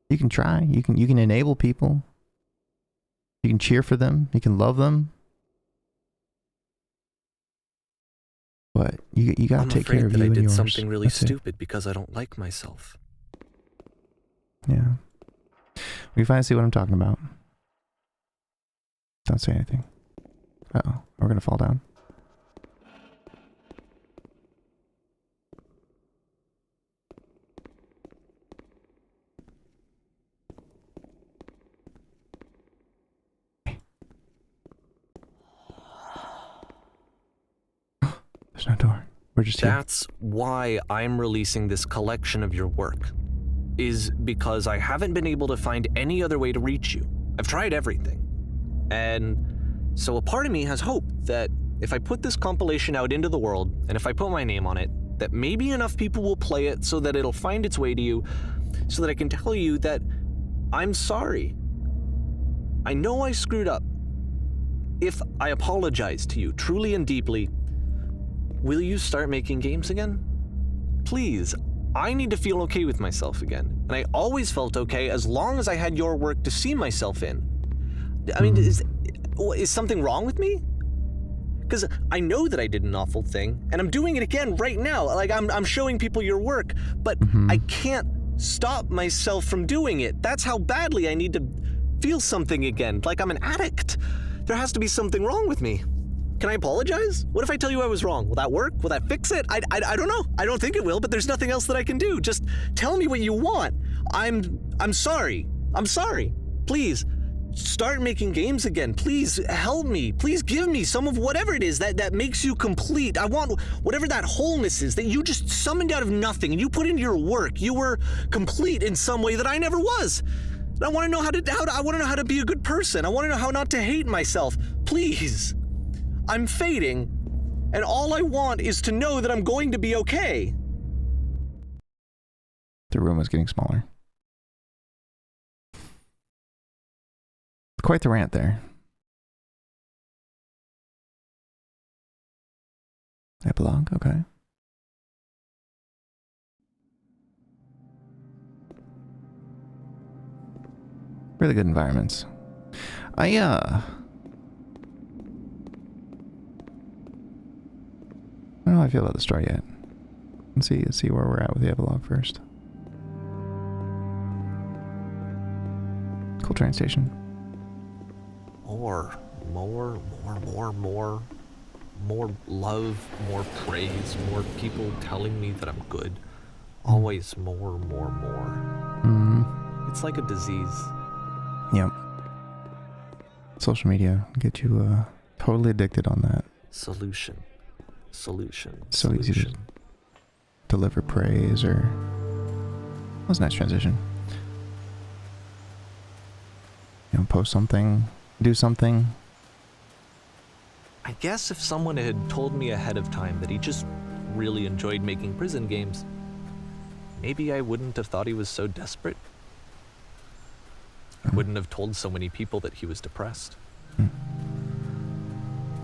You can try. You can enable people. You can cheer for them. You can love them. But you gotta take care of you and yours. I'm afraid that I did something really That's stupid because I don't like myself. Yeah. We finally see what I'm talking about. Don't say anything. Uh-oh. We're gonna fall down. There's no door. We're just here. That's why I'm releasing this collection of your work, is because I haven't been able to find any other way to reach you. I've tried everything. And so a part of me has hope that if I put this compilation out into the world, and if I put my name on it, that maybe enough people will play it so that it'll find its way to you, so that I can tell you that I'm sorry. I know I screwed up. If I apologize to you truly and deeply, will you start making games again? Please, I need to feel okay with myself again. And I always felt okay as long as I had your work to see myself in. I mean, is something wrong with me? Because I know that I did an awful thing, and I'm doing it again right now. Like, I'm showing people your work, but I can't stop myself from doing it. That's how badly I need to feel something again, like I'm an addict. There has to be something wrong with me. Can I apologize? What if I tell you I was wrong? Will that work? Will that fix it? I don't know. I don't think it will, but there's nothing else that I can do. Just tell me what you want. I'm sorry. I'm sorry. Please, start making games again. Please help me. Please give me some of whatever it is that makes you complete. I want whatever that wholeness is that you just summoned out of nothing and you put into your work. You were complete in some way that I never was. And I want to know I want to know how to be a good person. I want to know how not to hate myself. Please. I'm fading, and all I want is to know that I'm going to be okay. The room was getting smaller. Quite the rant there. Epilogue, okay. Really good environments. I don't know how I feel about the story yet. Let's see where we're at with the epilogue first. Cool train station. More love, more praise, more people telling me that I'm good. Always more. It's like a disease. Yep. Social media get you totally addicted on that. Solution. So easy to deliver praise or... That was a nice transition. You know, post something, do something. I guess if someone had told me ahead of time that he just really enjoyed making prison games, maybe I wouldn't have thought he was so desperate. I wouldn't have told so many people that he was depressed.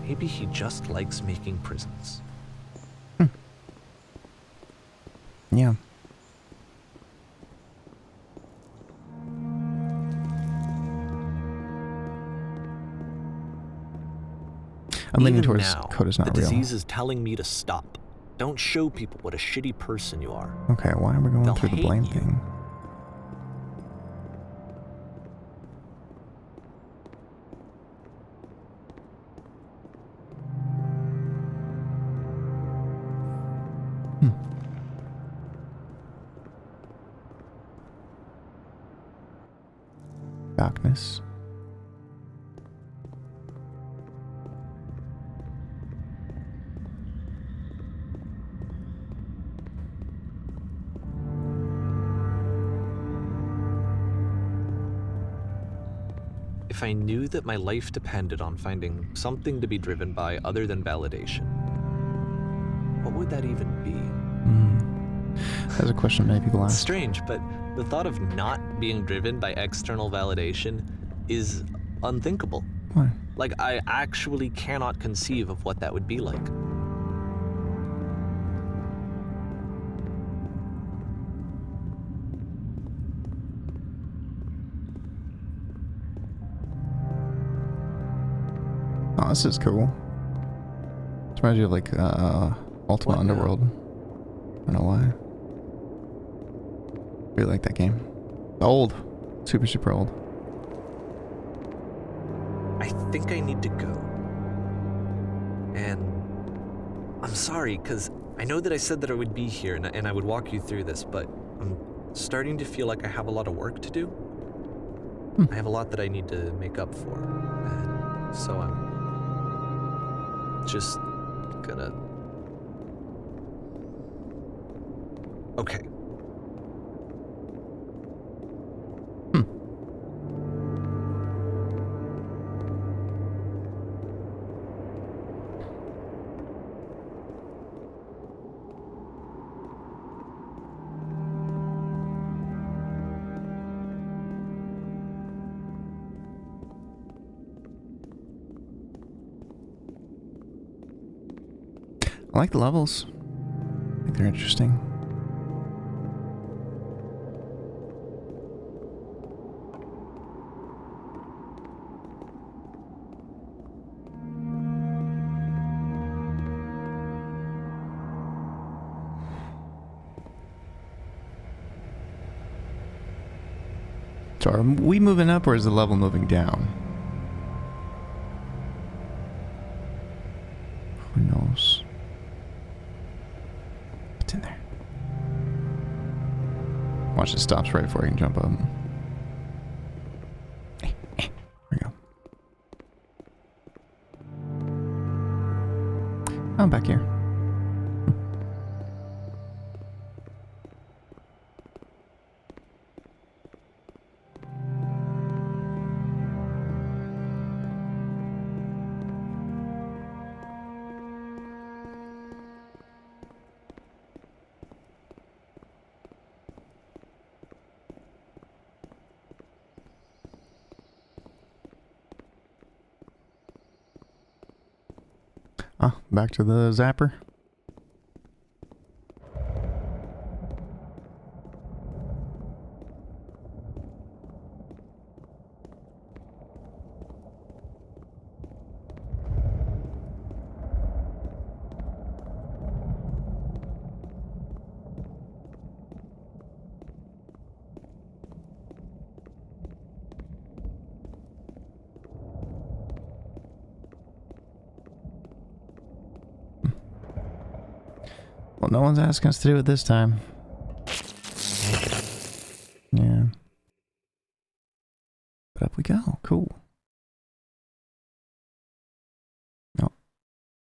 Maybe he just likes making prisons. Yeah. I'm leaning Even towards now, Coda's not the real. disease is telling me to stop. Don't show people what a shitty person you are. Okay, why are we going They'll through the hate blame you. thing? Darkness. If I knew that my life depended on finding something to be driven by other than validation, what would that even be? That's a question many people It's ask. strange, but the thought of not being driven by external validation is unthinkable. Why? Like, I actually cannot conceive of what that would be like. Oh, this is cool. This reminds you of like Ultima What now? Underworld. I don't know why. Really like that game. Old. Super old. I think I need to go. And I'm sorry, because I know that I said that I would be here and I would walk you through this, but I'm starting to feel like I have a lot of work to do. I have a lot that I need to make up for. And so I'm just gonna... Okay. I like the levels. I think they're interesting. So are we moving up or is the level moving down? Who knows? What's in there? Watch, it stops right before I can jump up. There we go. I'm back here. Ah, back to the zapper. Well, no one's asking us to do it this time. Yeah. But up we go. Cool. No.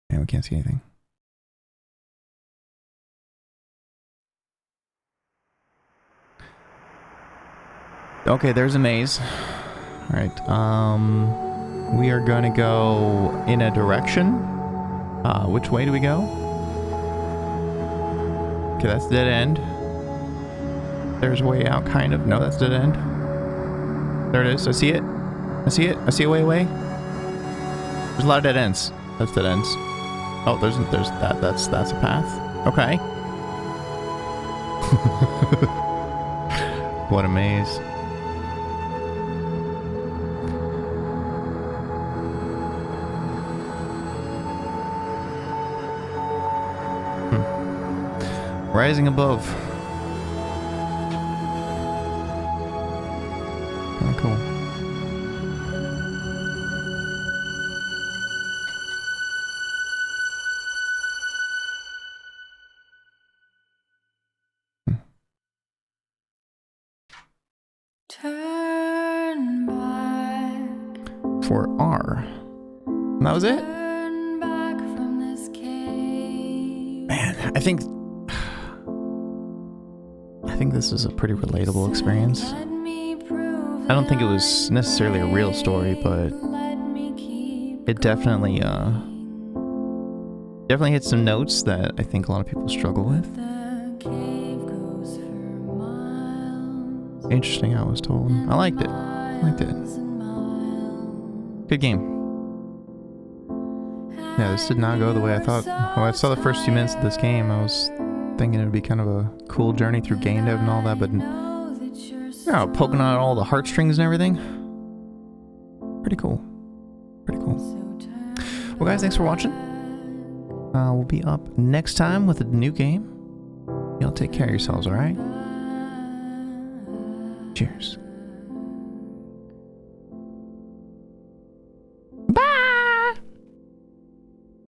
And we can't see anything. Okay, there's a maze. Alright, we are gonna go in a direction. Which way do we go? Okay, that's dead end. There's a way out, kind of. No, that's dead end. There it is. I see it. I see it. I see a way away. There's a lot of dead ends. That's dead ends. Oh, there's that. That's a path. Okay. What a maze. Rising above. Kinda cool. Turn back. For R. And that was it? Turn back from this cave. Man, I think this is a pretty relatable experience. I don't think it was necessarily a real story, but it definitely hit some notes that I think a lot of people struggle with. Interesting how it was told. I liked it. I liked it. Good game. Yeah, this did not go the way I thought. When I saw the first few minutes of this game, I was thinking it would be kind of a cool journey through game dev and all that, but poking out all the heartstrings and everything. Pretty cool. Pretty cool. Well, guys, thanks for watching. We'll be up next time with a new game. Y'all take care of yourselves, alright? Cheers.